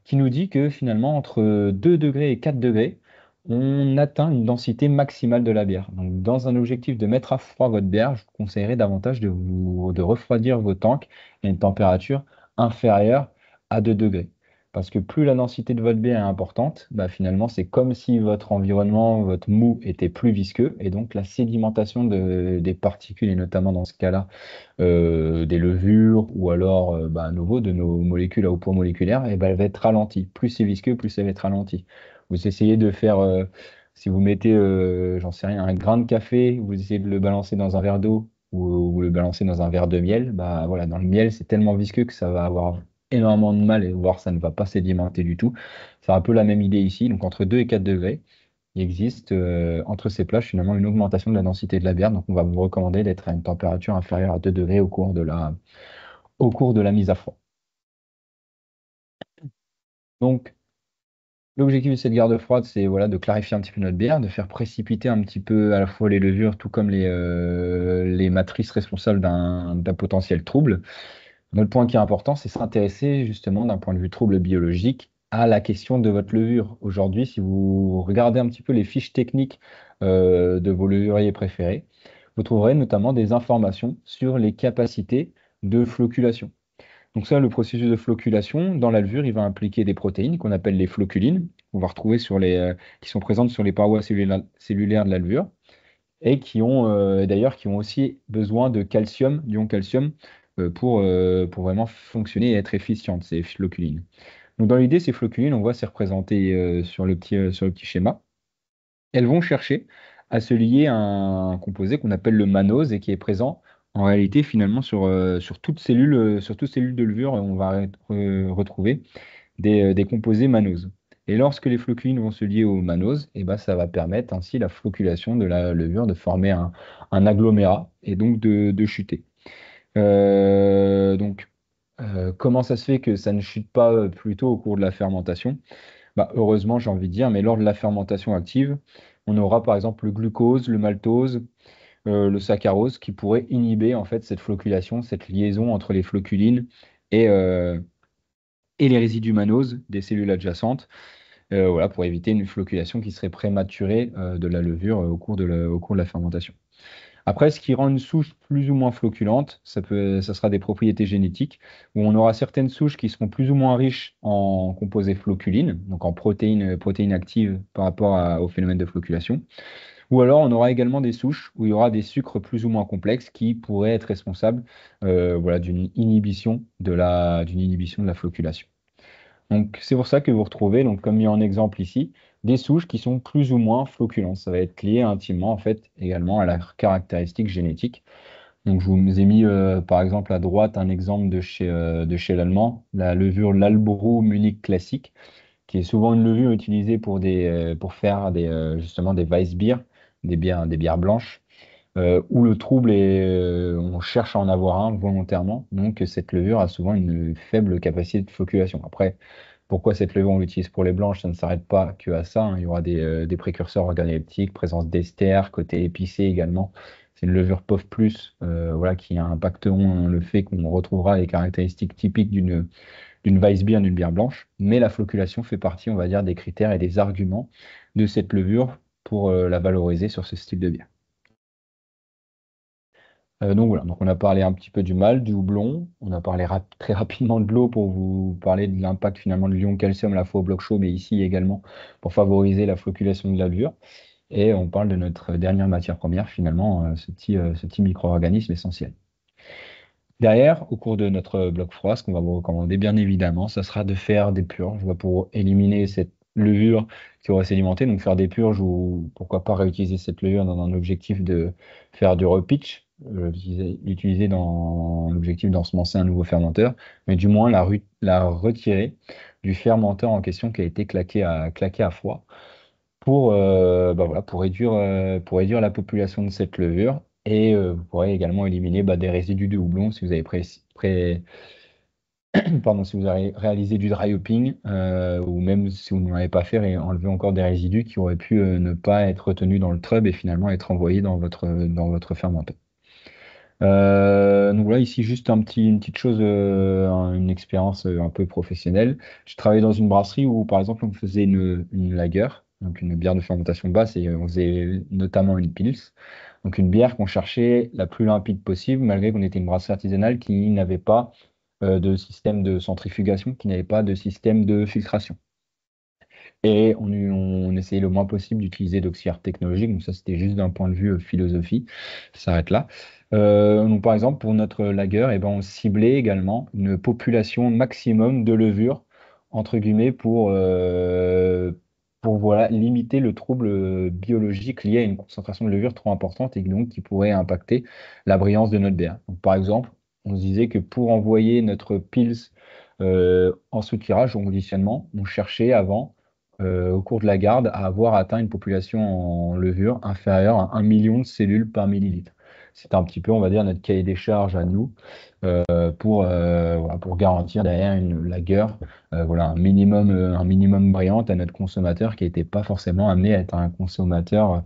qui nous dit que finalement, entre 2 degrés et 4 degrés, on atteint une densité maximale de la bière. Donc, dans un objectif de mettre à froid votre bière, je vous conseillerais davantage de refroidir vos tanks à une température inférieure à 2 degrés. Parce que plus la densité de votre bière est importante, bah finalement, c'est comme si votre environnement, votre mou était plus visqueux, et donc la sédimentation des particules, et notamment dans ce cas-là, des levures ou alors bah, à nouveau de nos molécules à haut poids moléculaire, et ben elle va être ralentie. Plus c'est visqueux, plus ça va être ralenti. Vous essayez de faire, si vous mettez, j'en sais rien, un grain de café, vous essayez de le balancer dans un verre d'eau ou le balancer dans un verre de miel, bah voilà, dans le miel, c'est tellement visqueux que ça va avoir énormément de mal et voire ça ne va pas sédimenter du tout. C'est un peu la même idée ici, donc entre 2 et 4 degrés. Il existe entre ces plages finalement une augmentation de la densité de la bière. Donc on va vous recommander d'être à une température inférieure à 2 degrés au cours de la mise à froid. Donc l'objectif de cette garde froide, c'est voilà, de clarifier un petit peu notre bière, de faire précipiter un petit peu à la fois les levures, tout comme les matrices responsables d'un potentiel trouble. Un autre point qui est important, c'est s'intéresser justement d'un point de vue trouble biologique à la question de votre levure. Aujourd'hui, si vous regardez un petit peu les fiches techniques de vos levuriers préférés, vous trouverez notamment des informations sur les capacités de floculation. Donc ça, le processus de floculation dans la levure, il va impliquer des protéines qu'on appelle les floculines, qu'on va retrouver qui sont présentes sur les parois cellulaires de la levure et qui ont d'ailleurs qui ont aussi besoin de calcium, d'ion calcium, pour vraiment fonctionner et être efficientes, ces floculines. Donc dans l'idée, ces floculines, on voit c'est représenté sur le petit schéma. Elles vont chercher à se lier à un composé qu'on appelle le mannose et qui est présent en réalité finalement sur toute cellule de levure, on va retrouver des composés mannose. Et lorsque les floculines vont se lier au mannose, et ben, ça va permettre ainsi la floculation de la levure de former un agglomérat et donc de chuter. Donc, comment ça se fait que ça ne chute pas plus tôt au cours de la fermentation? Bah, heureusement, j'ai envie de dire, mais lors de la fermentation active, on aura par exemple le glucose, le maltose, le saccharose qui pourraient inhiber en fait cette flocculation, cette liaison entre les floculines et, euh, et les résidus mannose des cellules adjacentes, voilà, pour éviter une flocculation qui serait prématurée de la levure au cours de la fermentation. Après, ce qui rend une souche plus ou moins floculente, ça sera des propriétés génétiques, où on aura certaines souches qui seront plus ou moins riches en composés floculines, donc en protéines actives par rapport au phénomène de flocculation. Ou alors, on aura également des souches où il y aura des sucres plus ou moins complexes qui pourraient être responsables, voilà, d'une inhibition de la flocculation. Donc, c'est pour ça que vous retrouvez, donc, comme mis en exemple ici, des souches qui sont plus ou moins floculentes. Ça va être lié intimement, en fait, également à leurs caractéristiques génétiques. Donc, je vous ai mis, par exemple, à droite, un exemple de chez l'allemand, la levure Lalbro Munich classique, qui est souvent une levure utilisée pour faire justement des Weissbier, des bières blanches, où le trouble est, on cherche à en avoir un volontairement. Donc, cette levure a souvent une faible capacité de flocculation. Après, pourquoi cette levure on l'utilise pour les blanches? Ça ne s'arrête pas que à ça, hein. Il y aura des précurseurs organoleptiques, présence d'ester, côté épicé également. C'est une levure POF+, voilà, qui impacteront le fait qu'on retrouvera les caractéristiques typiques d'une Weissbier, d'une bière blanche. Mais la flocculation fait partie, on va dire, des critères et des arguments de cette levure pour la valoriser sur ce style de bière. Donc voilà, donc on a parlé un petit peu du malt, du houblon, on a parlé très rapidement de l'eau pour vous parler de l'impact finalement de l'ion calcium à la fois au bloc chaud, mais ici également pour favoriser la flocculation de la levure. Et on parle de notre dernière matière première, finalement, ce petit micro-organisme essentiel. Derrière, au cours de notre bloc froid, ce qu'on va vous recommander, bien évidemment, ça sera de faire des purges pour éliminer cette levure qui aurait sédimenté. Donc faire des purges ou pourquoi pas réutiliser cette levure dans un objectif de faire du repitch, l'utiliser dans l'objectif d'ensemencer un nouveau fermenteur, mais du moins la retirer du fermenteur en question qui a été claqué à froid bah voilà, pour réduire la population de cette levure. Et vous pourrez également éliminer des résidus de houblon si vous avez pardon, si vous avez réalisé du dry hopping ou même si vous n'en avez pas fait et enlever encore des résidus qui auraient pu ne pas être retenus dans le trub et finalement être envoyés dans votre fermenteur. Donc voilà, ici juste une petite chose, une expérience un peu professionnelle. J'ai travaillé dans une brasserie où, par exemple, on faisait une lager, donc une bière de fermentation basse, et on faisait notamment une pils, donc une bière qu'on cherchait la plus limpide possible, malgré qu'on était une brasserie artisanale qui n'avait pas de système de centrifugation, qui n'avait pas de système de filtration. Et on essayait le moins possible d'utiliser d'auxiliaires technologiques. Donc ça, c'était juste d'un point de vue philosophie. Ça s'arrête là. Donc par exemple, pour notre lager, eh ben, on ciblait également une population maximum de levure, entre guillemets, pour voilà, limiter le trouble biologique lié à une concentration de levure trop importante et donc qui pourrait impacter la brillance de notre bière. Donc, par exemple, on se disait que pour envoyer notre pils en sous-tirage, en conditionnement, on cherchait avant au cours de la garde à avoir atteint une population en levure inférieure à 1 million de cellules par millilitre. C'est un petit peu, on va dire, notre cahier des charges à nous voilà, pour garantir derrière une lager, voilà, un minimum brillante à notre consommateur qui n'était pas forcément amené à être un consommateur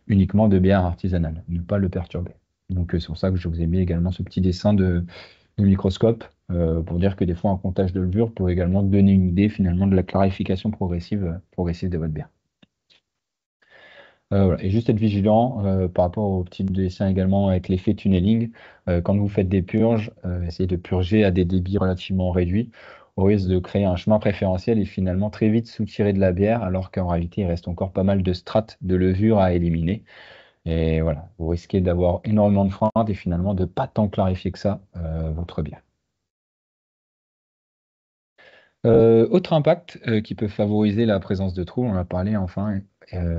uniquement de bière artisanale, ne pas le perturber. Donc c'est pour ça que je vous ai mis également ce petit dessin de microscope pour dire que des fois un comptage de levure peut également donner une idée finalement de la clarification progressive de votre bière. Voilà. Et juste être vigilant par rapport au petit dessin également avec l'effet tunneling. Quand vous faites des purges, essayez de purger à des débits relativement réduits au risque de créer un chemin préférentiel et finalement très vite soutirer de la bière alors qu'en réalité il reste encore pas mal de strates de levure à éliminer. Et voilà, vous risquez d'avoir énormément de freins et finalement de pas tant clarifier que ça votre bière. Autre impact qui peut favoriser la présence de trous, on en a parlé enfin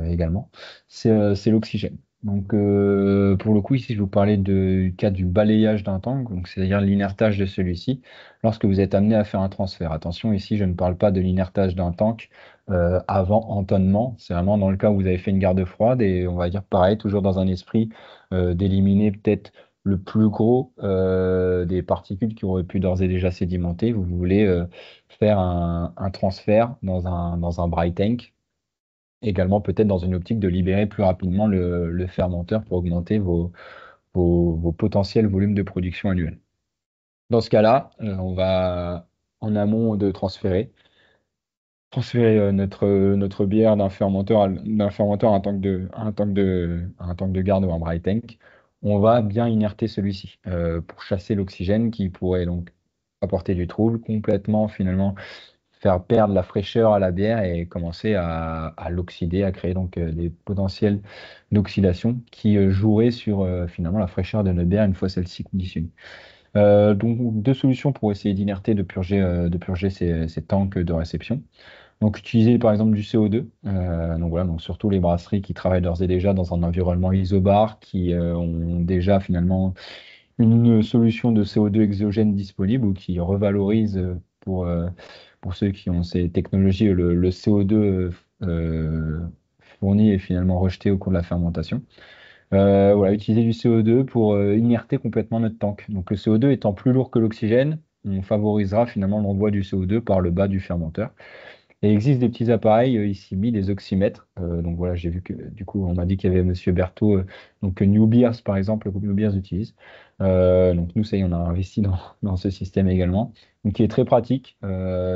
également, c'est l'oxygène. Donc pour le coup ici je vous parlais du cas du balayage d'un tank, donc c'est-à-dire l'inertage de celui-ci lorsque vous êtes amené à faire un transfert. Attention ici je ne parle pas de l'inertage d'un tank avant entonnement, c'est vraiment dans le cas où vous avez fait une garde froide et on va dire pareil, toujours dans un esprit d'éliminer peut-être le plus gros des particules qui auraient pu d'ores et déjà sédimenter. Vous voulez faire un transfert dans un dry tank. Également, peut-être dans une optique de libérer plus rapidement le fermenteur pour augmenter vos potentiels volumes de production annuels. Dans ce cas-là, on va en amont de transférer notre bière d'un fermenteur à un tank de garde ou un dry tank. On va bien inerter celui-ci pour chasser l'oxygène qui pourrait donc apporter du trouble, complètement finalement faire perdre la fraîcheur à la bière et commencer à l'oxyder, à créer donc des potentiels d'oxydation qui joueraient sur finalement la fraîcheur de notre bière une fois celle-ci conditionnée. Donc deux solutions pour essayer d'inerter, de purger ces tanks de réception. Donc utiliser par exemple du CO2. Donc voilà, donc surtout les brasseries qui travaillent d'ores et déjà dans un environnement isobar, qui ont déjà finalement une solution de CO2 exogène disponible ou qui revalorise pour ceux qui ont ces technologies le CO2 fourni et finalement rejeté au cours de la fermentation. Voilà, utiliser du CO2 pour inerter complètement notre tank. Donc le CO2 étant plus lourd que l'oxygène, on favorisera finalement l'envoi du CO2 par le bas du fermenteur. Et il existe des petits appareils ici mis, des oxymètres. Donc voilà, j'ai vu que du coup, on m'a dit qu'il y avait Monsieur Berthaud, donc que New Beers par exemple, le groupe New Beers utilise. Donc nous, ça y est, on a investi dans ce système également, donc qui est très pratique.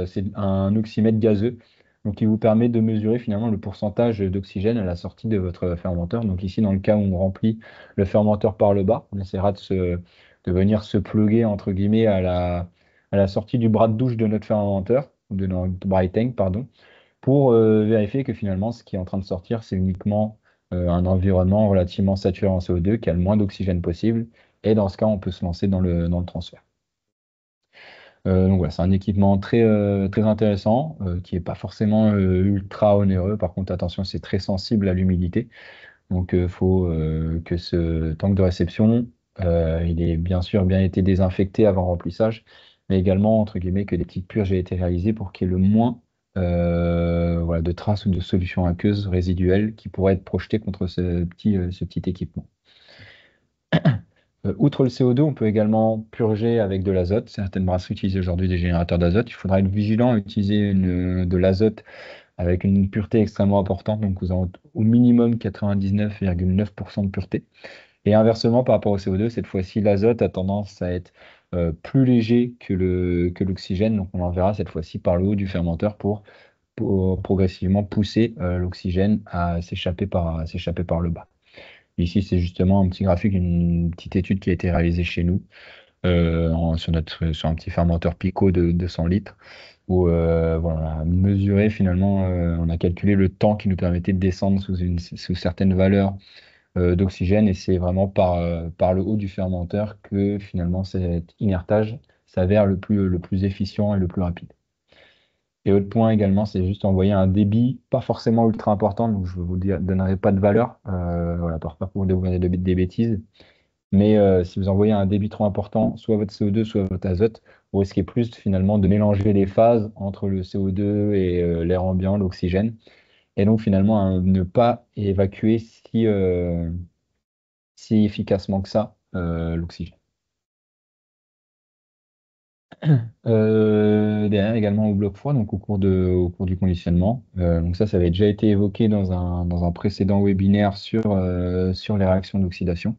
C'est un oxymètre gazeux, donc qui vous permet de mesurer finalement le pourcentage d'oxygène à la sortie de votre fermenteur. Donc ici, dans le cas où on remplit le fermenteur par le bas, on essaiera de venir se plugger entre guillemets à la sortie du bras de douche de notre fermenteur, de notre dry tank, pardon, pour vérifier que finalement, ce qui est en train de sortir, c'est uniquement un environnement relativement saturé en CO2 qui a le moins d'oxygène possible. Et dans ce cas, on peut se lancer dans le transfert. Donc voilà, c'est un équipement très intéressant qui n'est pas forcément ultra onéreux. Par contre, attention, c'est très sensible à l'humidité. Donc, il faut que ce tank de réception, il ait bien sûr bien été désinfecté avant remplissage, mais également, entre guillemets, que des petites purges aient été réalisées pour qu'il y ait le moins voilà, de traces ou de solutions aqueuses résiduelles qui pourraient être projetées contre ce petit équipement. Outre le CO2, on peut également purger avec de l'azote. Certaines brasseries utilisent aujourd'hui des générateurs d'azote. Il faudra être vigilant à utiliser de l'azote avec une pureté extrêmement importante, donc vous aurez au minimum 99,9% de pureté. Et inversement, par rapport au CO2, cette fois-ci, l'azote a tendance à être plus léger que l'oxygène, donc on enverra cette fois-ci par le haut du fermenteur pour progressivement pousser l'oxygène à s'échapper par le bas. Ici, c'est justement un petit graphique, une petite étude qui a été réalisée chez nous sur un petit fermenteur Pico de 200 litres où voilà, on a mesuré finalement, on a calculé le temps qui nous permettait de descendre sous certaines valeurs d'oxygène et c'est vraiment par le haut du fermenteur que finalement cet inertage s'avère le plus efficient et le plus rapide. Et autre point également, c'est juste envoyer un débit pas forcément ultra important, donc je ne vous donnerai pas de valeur, voilà, par peur pour vous donner des bêtises. Mais si vous envoyez un débit trop important, soit votre CO2, soit votre azote, vous risquez plus finalement de mélanger les phases entre le CO2 et l'air ambiant, l'oxygène, et donc finalement ne pas évacuer si efficacement que ça l'oxygène. Derrière également au bloc froid, donc au cours du conditionnement. Donc ça avait déjà été évoqué dans un précédent webinaire sur les réactions d'oxydation.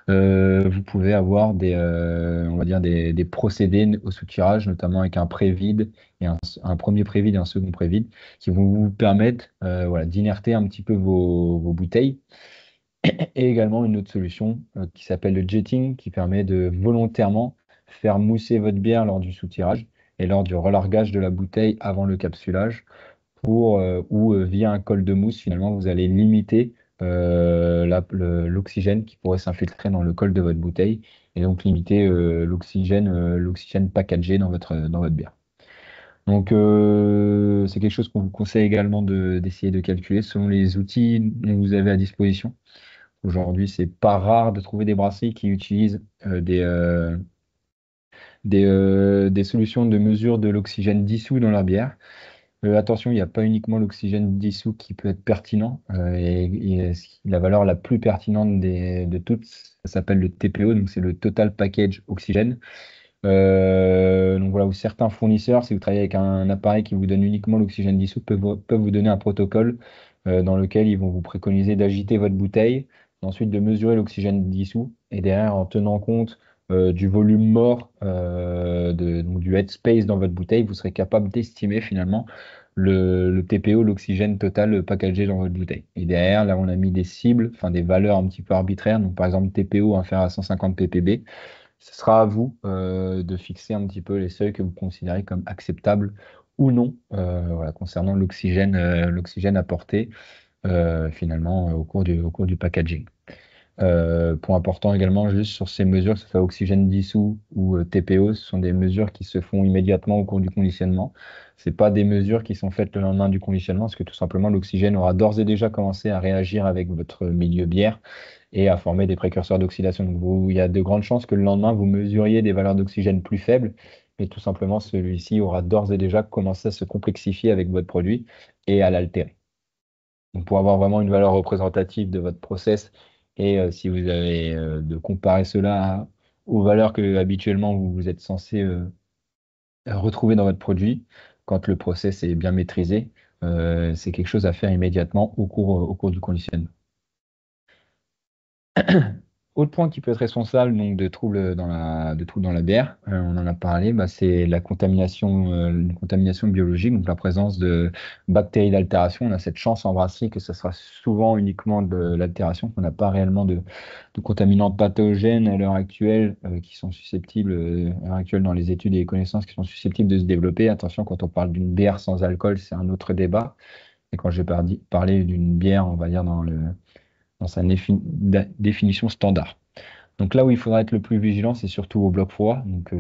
Vous pouvez avoir on va dire des procédés au soutirage, notamment avec un pré-vide et un premier pré-vide et un second pré-vide, qui vont vous permettre voilà, d'inerter un petit peu vos bouteilles. Et également une autre solution qui s'appelle le jetting, qui permet de volontairement faire mousser votre bière lors du soutirage et lors du relargage de la bouteille avant le capsulage, ou via un col de mousse, finalement, vous allez limiter l'oxygène qui pourrait s'infiltrer dans le col de votre bouteille et donc limiter l'oxygène packagé dans votre bière. Donc, c'est quelque chose qu'on vous conseille également d'essayer de calculer selon les outils dont vous avez à disposition. Aujourd'hui, c'est pas rare de trouver des brasseries qui utilisent des solutions de mesure de l'oxygène dissous dans leur bière. Attention, il n'y a pas uniquement l'oxygène dissous qui peut être pertinent. La valeur la plus pertinente de toutes, ça s'appelle le TPO, donc c'est le Total Package Oxygène. Donc voilà, où certains fournisseurs, si vous travaillez avec un appareil qui vous donne uniquement l'oxygène dissous, peuvent vous donner un protocole dans lequel ils vont vous préconiser d'agiter votre bouteille, ensuite de mesurer l'oxygène dissous, et derrière, en tenant compte du volume mort, donc du headspace dans votre bouteille, vous serez capable d'estimer finalement le TPO, l'oxygène total packagé dans votre bouteille. Et derrière, là, on a mis des cibles, enfin des valeurs un petit peu arbitraires, donc par exemple TPO inférieur à 150 ppb. Ce sera à vous de fixer un petit peu les seuils que vous considérez comme acceptables ou non voilà, concernant l'oxygène apporté finalement au cours du packaging. Point important également, juste sur ces mesures, que ce soit oxygène dissous ou TPO, ce sont des mesures qui se font immédiatement au cours du conditionnement. Ce pas des mesures qui sont faites le lendemain du conditionnement, parce que tout simplement l'oxygène aura d'ores et déjà commencé à réagir avec votre milieu bière et à former des précurseurs d'oxydation. Donc il y a de grandes chances que le lendemain, vous mesuriez des valeurs d'oxygène plus faibles, mais tout simplement celui-ci aura d'ores et déjà commencé à se complexifier avec votre produit et à l'altérer. Donc, pour avoir vraiment une valeur représentative de votre process et si vous avez de comparer cela aux valeurs que habituellement vous êtes censé retrouver dans votre produit, quand le process est bien maîtrisé, c'est quelque chose à faire immédiatement au cours du conditionnement. Autre point qui peut être responsable donc, de troubles dans la bière, on en a parlé, bah, c'est une contamination biologique, donc la présence de bactéries d'altération. On a cette chance en brasserie que ce sera souvent uniquement de l'altération, qu'on n'a pas réellement de contaminants pathogènes à l'heure actuelle qui sont susceptibles, à l'heure actuelle dans les études et les connaissances qui sont susceptibles de se développer. Attention, quand on parle d'une bière sans alcool, c'est un autre débat. Et quand j'ai parlé d'une bière, on va dire dans sa définition standard. Donc là où il faudra être le plus vigilant, c'est surtout au bloc froid. Donc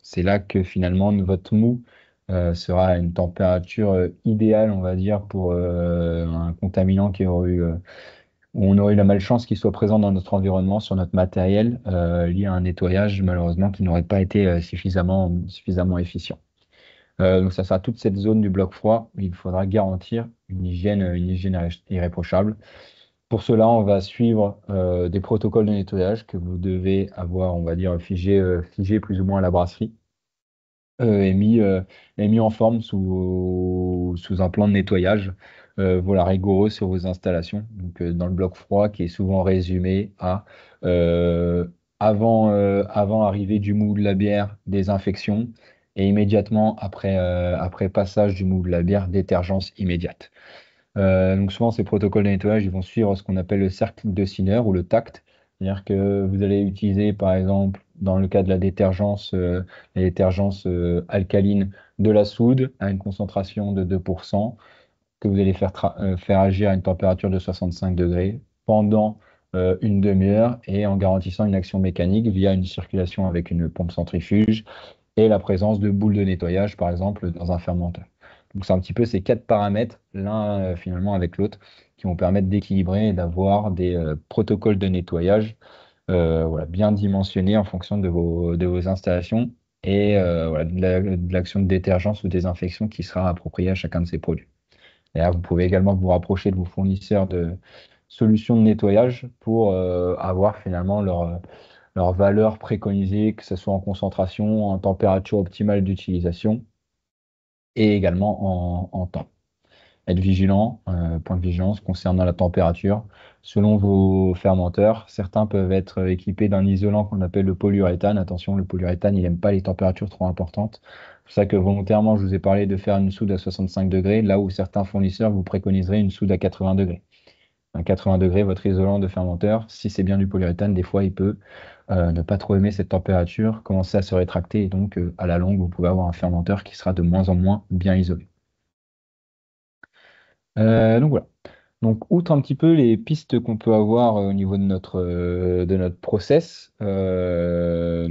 c'est là que finalement votre mou sera à une température idéale, on va dire, pour un contaminant où on aurait eu la malchance qu'il soit présent dans notre environnement, sur notre matériel, lié à un nettoyage malheureusement qui n'aurait pas été suffisamment efficient. Donc ça sera toute cette zone du bloc froid où il faudra garantir une hygiène irréprochable. Pour cela, on va suivre des protocoles de nettoyage que vous devez avoir, on va dire, figés plus ou moins à la brasserie et mis en forme sous un plan de nettoyage voilà, rigoureux sur vos installations. Donc, dans le bloc froid, qui est souvent résumé à euh, avant arrivée du mou de la bière, désinfection, et immédiatement après passage du mou de la bière, détergence immédiate. Donc souvent, ces protocoles de nettoyage, ils vont suivre ce qu'on appelle le cercle de Sinner ou le TACT. C'est-à-dire que vous allez utiliser, par exemple, dans le cas de la détergence alcaline, de la soude à une concentration de 2%, que vous allez faire agir à une température de 65 degrés pendant une demi-heure et en garantissant une action mécanique via une circulation avec une pompe centrifuge et la présence de boules de nettoyage, par exemple, dans un fermenteur. Donc, c'est un petit peu ces quatre paramètres, l'un finalement avec l'autre, qui vont permettre d'équilibrer et d'avoir des protocoles de nettoyage voilà, bien dimensionnés en fonction de vos installations et voilà, de l'action de détergence ou désinfection qui sera appropriée à chacun de ces produits. Et là, vous pouvez également vous rapprocher de vos fournisseurs de solutions de nettoyage pour avoir finalement leur valeur préconisée, que ce soit en concentration, en température optimale d'utilisation et également en temps. Être vigilant, point de vigilance concernant la température. Selon vos fermenteurs, certains peuvent être équipés d'un isolant qu'on appelle le polyuréthane. Attention, le polyuréthane, il n'aime pas les températures trop importantes. C'est pour ça que volontairement, je vous ai parlé de faire une soude à 65 degrés, là où certains fournisseurs vous préconiseraient une soude à 80 degrés. À 80 degrés, votre isolant de fermenteur, si c'est bien du polyuréthane, des fois il peut ne pas trop aimer cette température, commencer à se rétracter et donc à la longue, vous pouvez avoir un fermenteur qui sera de moins en moins bien isolé. Donc voilà. Donc, outre un petit peu les pistes qu'on peut avoir au niveau de notre process, on a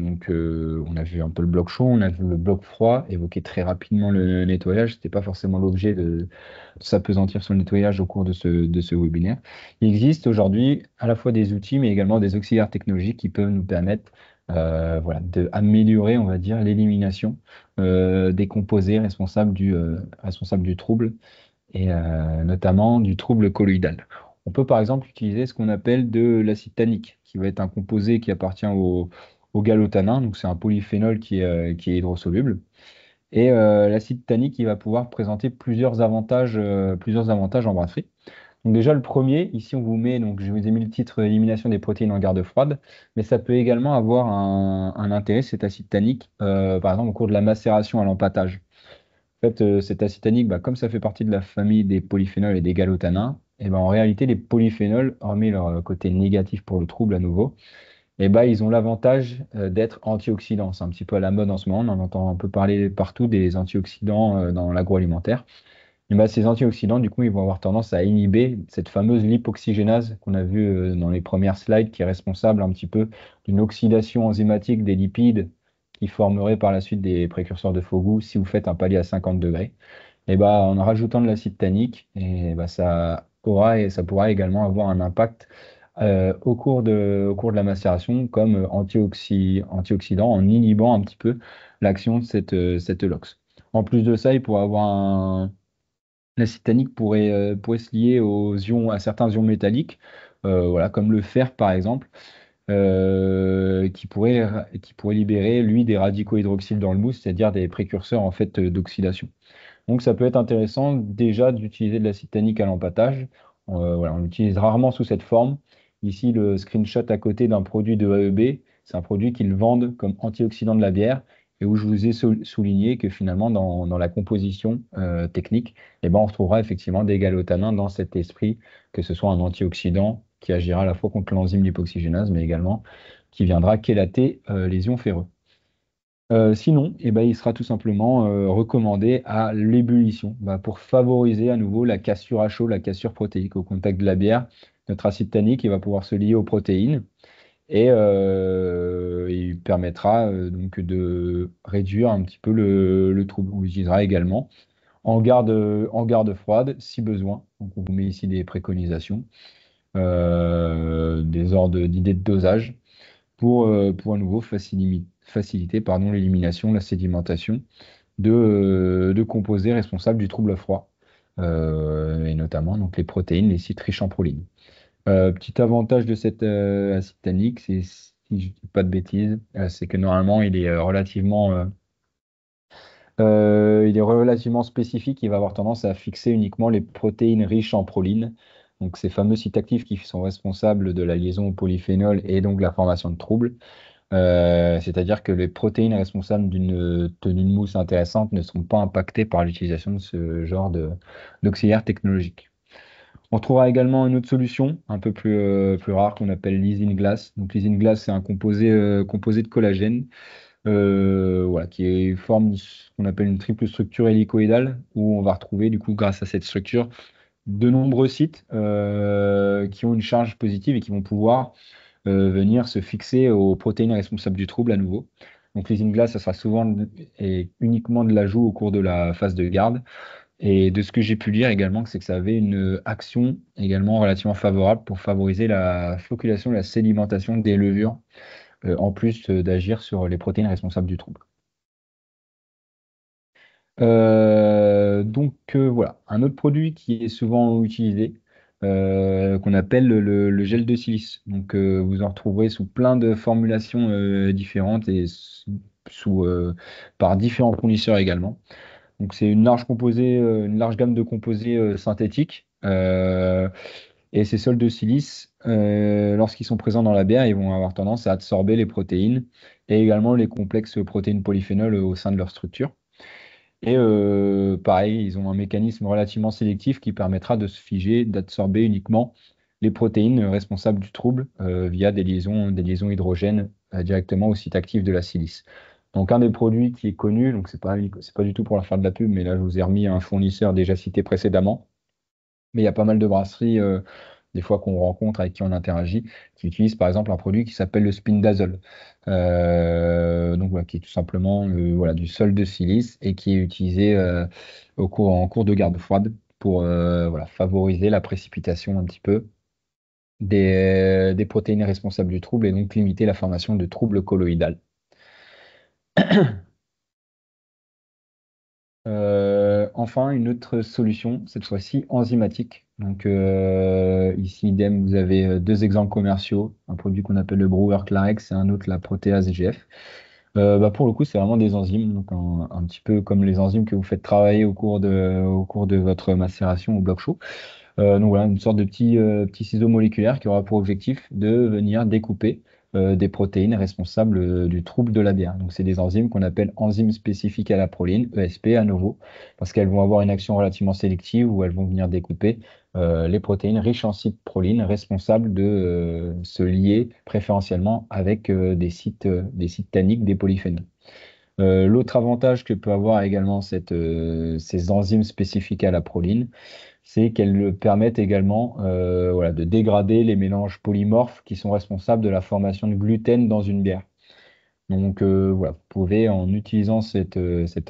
vu un peu le bloc chaud, on a vu le bloc froid, évoquer très rapidement le nettoyage. C'était pas forcément l'objet de s'appesantir sur le nettoyage au cours de ce webinaire. Il existe aujourd'hui à la fois des outils, mais également des auxiliaires technologiques qui peuvent nous permettre voilà, d'améliorer, on va dire, l'élimination des composés responsables du trouble et notamment du trouble colloïdal. On peut par exemple utiliser ce qu'on appelle de l'acide tannique, qui va être un composé qui appartient au gallotanin, donc c'est un polyphénol qui est hydrosoluble. Et l'acide tannique, il va pouvoir présenter plusieurs avantages en brasserie. Donc déjà le premier, ici on vous met, donc je vous ai mis le titre élimination des protéines en garde froide, mais ça peut également avoir un intérêt, cet acide tannique, par exemple au cours de la macération à l'empâtage. En fait, cet acide tannique, bah, comme ça fait partie de la famille des polyphénols et des gallotanins, et ben, en réalité, les polyphénols, hormis leur côté négatif pour le trouble à nouveau, et ben, ils ont l'avantage d'être antioxydants. C'est un petit peu à la mode en ce moment, on en entend un peu parler partout des antioxydants dans l'agroalimentaire. Et ben, ces antioxydants, du coup, ils vont avoir tendance à inhiber cette fameuse lipoxygénase qu'on a vue dans les premières slides, qui est responsable un petit peu d'une oxydation enzymatique des lipides qui formeraient par la suite des précurseurs de faux goût si vous faites un palier à 50 degrés. Et ben, en rajoutant de l'acide tannique, et ben, ça pourra également avoir un impact au cours de la macération comme antioxydant en inhibant un petit peu l'action de cette LOX. En plus de ça, il pourrait avoir l'acide tannique pourrait se lier aux ions, à certains ions métalliques, voilà, comme le fer par exemple, qui pourrait libérer, lui, des radicaux hydroxyles dans le mousse, c'est-à-dire des précurseurs en fait d'oxydation. Donc ça peut être intéressant déjà d'utiliser de l'acide tannique à l'empâtage. Voilà, on l'utilise rarement sous cette forme. Ici, le screenshot à côté d'un produit de AEB, c'est un produit qu'ils vendent comme antioxydant de la bière et où je vous ai souligné que finalement, dans la composition technique, eh ben, on retrouvera effectivement des gallotanins dans cet esprit, que ce soit un antioxydant qui agira à la fois contre l'enzyme lipoxygénase, mais également qui viendra chélater les ions ferreux. Sinon, eh ben, il sera tout simplement recommandé à l'ébullition bah, pour favoriser à nouveau la cassure à chaud, la cassure protéique au contact de la bière. Notre acide tannique il va pouvoir se lier aux protéines et il permettra donc de réduire un petit peu le trouble. On l'utilisera également en garde froide si besoin. Donc, on vous met ici des préconisations, des ordres d'idées de dosage pour à nouveau faciliter pardon, l'élimination, la sédimentation de composés responsables du trouble froid, et notamment donc, les protéines, les sites riches en proline. Petit avantage de cet acide tannique, c'est, si je ne dis pas de bêtises, c'est que normalement il est relativement spécifique, il va avoir tendance à fixer uniquement les protéines riches en proline. Donc ces fameux sites actifs qui sont responsables de la liaison au polyphénol et donc de la formation de troubles. C'est-à-dire que les protéines responsables d'une tenue de mousse intéressante ne seront pas impactées par l'utilisation de ce genre d'auxiliaire technologique. On trouvera également une autre solution, un peu plus rare, qu'on appelle l'isinglass. Donc l'isinglass, c'est un composé de collagène voilà, forme ce qu'on appelle une triple structure hélicoïdale, où on va retrouver, du coup, grâce à cette structure, de nombreux sites qui ont une charge positive et qui vont pouvoir venir se fixer aux protéines responsables du trouble à nouveau. Donc les glace, ça sera souvent et uniquement de l'ajout au cours de la phase de garde. Et de ce que j'ai pu lire également, c'est que ça avait une action également relativement favorable pour favoriser la floculation, la sédimentation des levures, en plus d'agir sur les protéines responsables du trouble. Voilà, un autre produit qui est souvent utilisé, qu'on appelle le gel de silice. Donc vous en retrouverez sous plein de formulations différentes et par différents fournisseurs également. Donc c'est une large gamme de composés synthétiques. Et ces sols de silice, lorsqu'ils sont présents dans la bière, ils vont avoir tendance à absorber les protéines et également les complexes protéines polyphénols au sein de leur structure. Et pareil, ils ont un mécanisme relativement sélectif qui permettra de se figer, d'absorber uniquement les protéines responsables du trouble via des liaisons hydrogènes directement au site actif de la silice. Donc un des produits qui est connu, donc c'est pas du tout pour leur faire de la pub, mais là je vous ai remis un fournisseur déjà cité précédemment, Mais il y a pas mal de brasseries, des fois qu'on rencontre, avec qui on interagit, qui utilisent par exemple un produit qui s'appelle le spindazole. Donc voilà, qui est tout simplement voilà, du sol de silice et qui est utilisé en cours de garde froide pour voilà, favoriser la précipitation un petit peu des protéines responsables du trouble et donc limiter la formation de troubles colloïdales. Enfin, une autre solution, cette fois-ci enzymatique. Donc ici, idem, vous avez deux exemples commerciaux, un produit qu'on appelle le Brewer Clarex et un autre la protéase EGF. Bah, pour le coup, c'est vraiment des enzymes, donc un petit peu comme les enzymes que vous faites travailler au cours de votre macération au bloc chaud. Donc voilà, une sorte de petit ciseau moléculaire qui aura pour objectif de venir découper des protéines responsables du trouble de la bière. Donc c'est des enzymes qu'on appelle enzymes spécifiques à la proline, ESP à nouveau, parce qu'elles vont avoir une action relativement sélective où elles vont venir découper les protéines riches en sites proline responsables de se lier préférentiellement avec des sites tanniques des polyphénols. L'autre avantage que peut avoir également ces enzymes spécifiques à la proline, c'est qu'elles permettent également voilà, de dégrader les mélanges polymorphes qui sont responsables de la formation de gluten dans une bière. Donc voilà, vous pouvez, en utilisant cette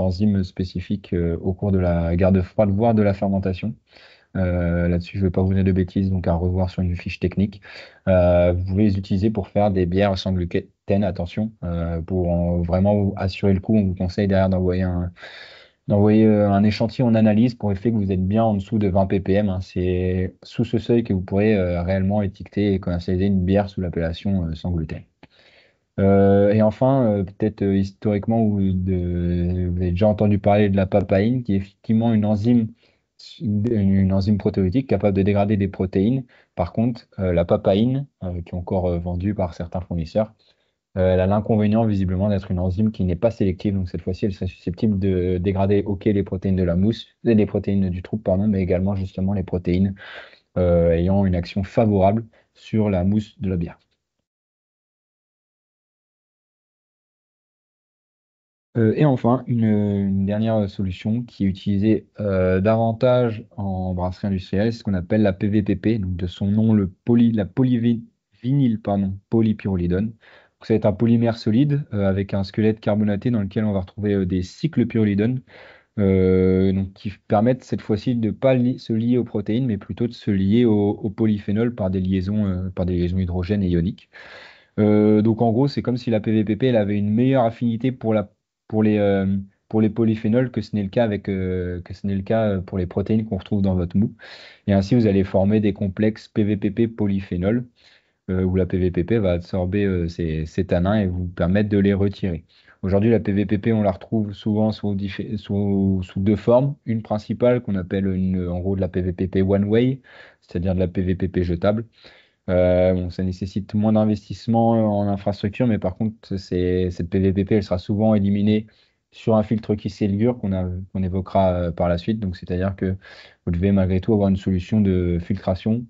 enzyme spécifique au cours de la garde froide, voire de la fermentation, là-dessus je ne vais pas vous donner de bêtises, donc à revoir sur une fiche technique, vous pouvez les utiliser pour faire des bières sans gluten, attention, pour vraiment vous assurer le coup, on vous conseille derrière d'envoyer un échantillon en analyse pour effet que vous êtes bien en dessous de 20 ppm, hein. C'est sous ce seuil que vous pourrez réellement étiqueter et commercialiser une bière sous l'appellation sans gluten. Et enfin, peut-être historiquement, vous avez déjà entendu parler de la papaïne, qui est effectivement une enzyme protéolytique capable de dégrader des protéines. Par contre, la papaïne, qui est encore vendue par certains fournisseurs, elle a l'inconvénient visiblement d'être une enzyme qui n'est pas sélective, donc cette fois-ci elle serait susceptible de dégrader ok les protéines de la mousse, les protéines du troupe, pardon, mais également justement les protéines ayant une action favorable sur la mousse de la bière. Et enfin, une dernière solution qui est utilisée davantage en brasserie industrielle, c'est ce qu'on appelle la PVPP, donc de son nom la polyvinyl pardon, polypyrrolidone. Donc, ça va être un polymère solide avec un squelette carbonaté dans lequel on va retrouver des cycles pyrolydones donc qui permettent cette fois-ci de ne pas se lier aux protéines, mais plutôt de se lier aux polyphénols par des liaisons hydrogènes et ioniques. Donc en gros, c'est comme si la PVPP elle avait une meilleure affinité pour pour les polyphénols que ce n'est le cas que ce n'est le cas pour les protéines qu'on retrouve dans votre mou. Et ainsi, vous allez former des complexes PVPP polyphénols où la PVPP va absorber ces tanins et vous permettre de les retirer. Aujourd'hui, la PVPP, on la retrouve souvent sous deux formes. Une principale qu'on appelle en gros de la PVPP one way, c'est-à-dire de la PVPP jetable. Bon, ça nécessite moins d'investissement en infrastructure, mais par contre, cette PVPP, elle sera souvent éliminée sur un filtre qui s'élure qu'on évoquera par la suite. Donc, c'est-à-dire que vous devez malgré tout avoir une solution de filtration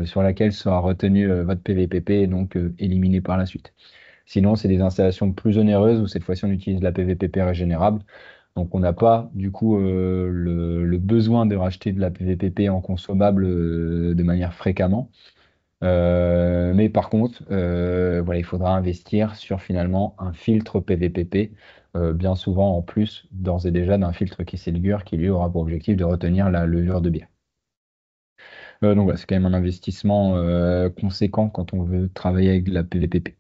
sur laquelle sera retenu votre PVPP et donc éliminé par la suite. Sinon, c'est des installations plus onéreuses où cette fois-ci on utilise la PVPP régénérable. Donc, on n'a pas du coup le besoin de racheter de la PVPP en consommable de manière fréquemment. Mais par contre, voilà, il faudra investir sur finalement un filtre PVPP, bien souvent en plus, d'ores et déjà d'un filtre qui s'élure, qui lui aura pour objectif de retenir la levure de bière. Donc voilà, c'est quand même un investissement conséquent quand on veut travailler avec de la PVPP.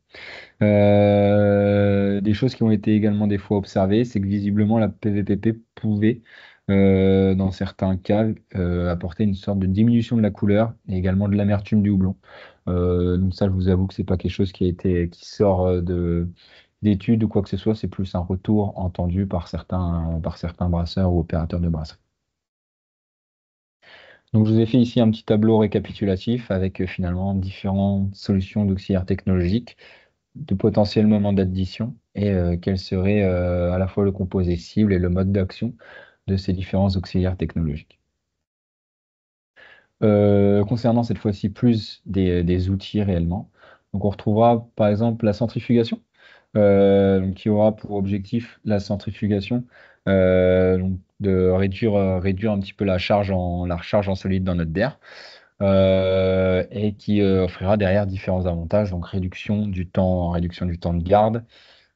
Des choses qui ont été également des fois observées, c'est que visiblement la PVPP pouvait, dans certains cas, apporter une sorte de diminution de la couleur et également de l'amertume du houblon. Donc ça, je vous avoue que c'est pas quelque chose qui sort d'études ou quoi que ce soit, c'est plus un retour entendu par certains brasseurs ou opérateurs de brasserie. Donc je vous ai fait ici un petit tableau récapitulatif avec finalement différentes solutions d'auxiliaires technologiques de potentiels moments d'addition et quel serait à la fois le composé cible et le mode d'action de ces différents auxiliaires technologiques. Concernant cette fois-ci plus des outils réellement, donc on retrouvera par exemple la centrifugation. donc qui aura pour objectif la centrifugation, donc de réduire un petit peu la charge en solide dans notre bière, et qui offrira derrière différents avantages, donc réduction du temps de garde,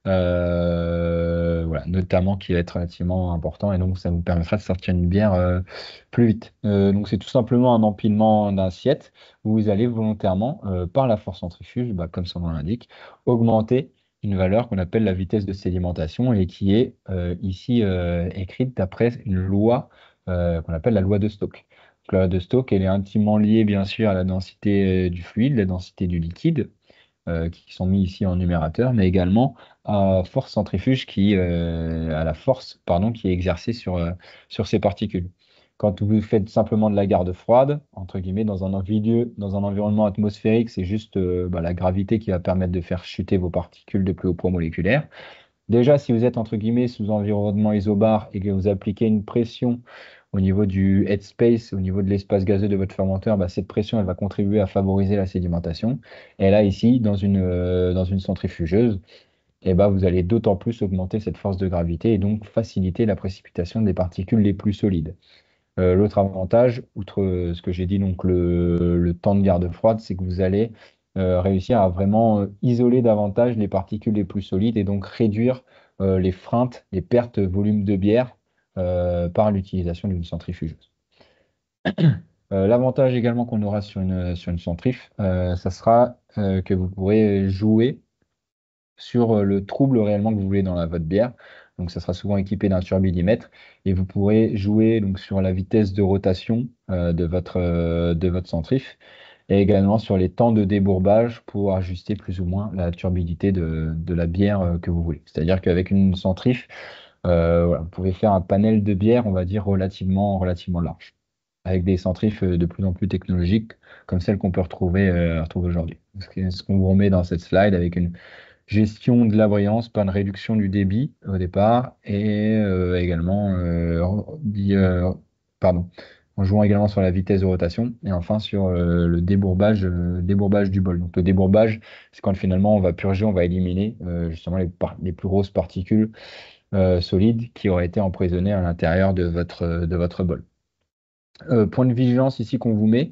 voilà, notamment qui va être relativement important, et donc ça vous permettra de sortir une bière plus vite. Donc c'est tout simplement un empilement d'assiettes où vous allez volontairement, par la force centrifuge, bah, comme son nom l'indique, augmenter une valeur qu'on appelle la vitesse de sédimentation et qui est ici écrite d'après une loi qu'on appelle la loi de Stokes. Donc, la loi de Stokes, elle est intimement liée bien sûr à la densité du fluide, la densité du liquide, qui sont mis ici en numérateur, mais également à force centrifuge à la force, pardon, qui est exercée sur ces particules. Quand vous faites simplement de la garde froide, entre guillemets, dans un environnement atmosphérique, c'est juste bah, la gravité qui va permettre de faire chuter vos particules de plus haut poids moléculaire. Déjà, si vous êtes entre guillemets sous environnement isobar et que vous appliquez une pression au niveau du headspace, au niveau de l'espace gazeux de votre fermenteur, bah, cette pression elle va contribuer à favoriser la sédimentation. Et là, ici, dans une centrifugeuse, eh ben, vous allez d'autant plus augmenter cette force de gravité et donc faciliter la précipitation des particules les plus solides. L'autre avantage, outre ce que j'ai dit, donc le temps de garde froide, c'est que vous allez réussir à vraiment isoler davantage les particules les plus solides et donc réduire les freintes, les pertes de volume de bière par l'utilisation d'une centrifugeuse. L'avantage également qu'on aura sur une centrif, ça sera que vous pourrez jouer sur le trouble réellement que vous voulez dans votre bière. Donc, ça sera souvent équipé d'un turbidimètre et vous pourrez jouer donc sur la vitesse de rotation de votre centrif et également sur les temps de débourbage pour ajuster plus ou moins la turbidité de la bière que vous voulez. C'est-à-dire qu'avec une centrif, voilà, vous pouvez faire un panel de bière, on va dire, relativement large, avec des centrifs de plus en plus technologiques comme celles qu'on peut retrouver aujourd'hui. Ce qu'on vous remet dans cette slide avec une gestion de la brillance, pas de réduction du débit au départ, et également, pardon, en jouant également sur la vitesse de rotation, et enfin sur le débourbage du bol. Donc le débourbage, c'est quand finalement on va purger, on va éliminer justement les plus grosses particules solides qui auraient été emprisonnées à l'intérieur de votre bol. Point de vigilance ici qu'on vous met,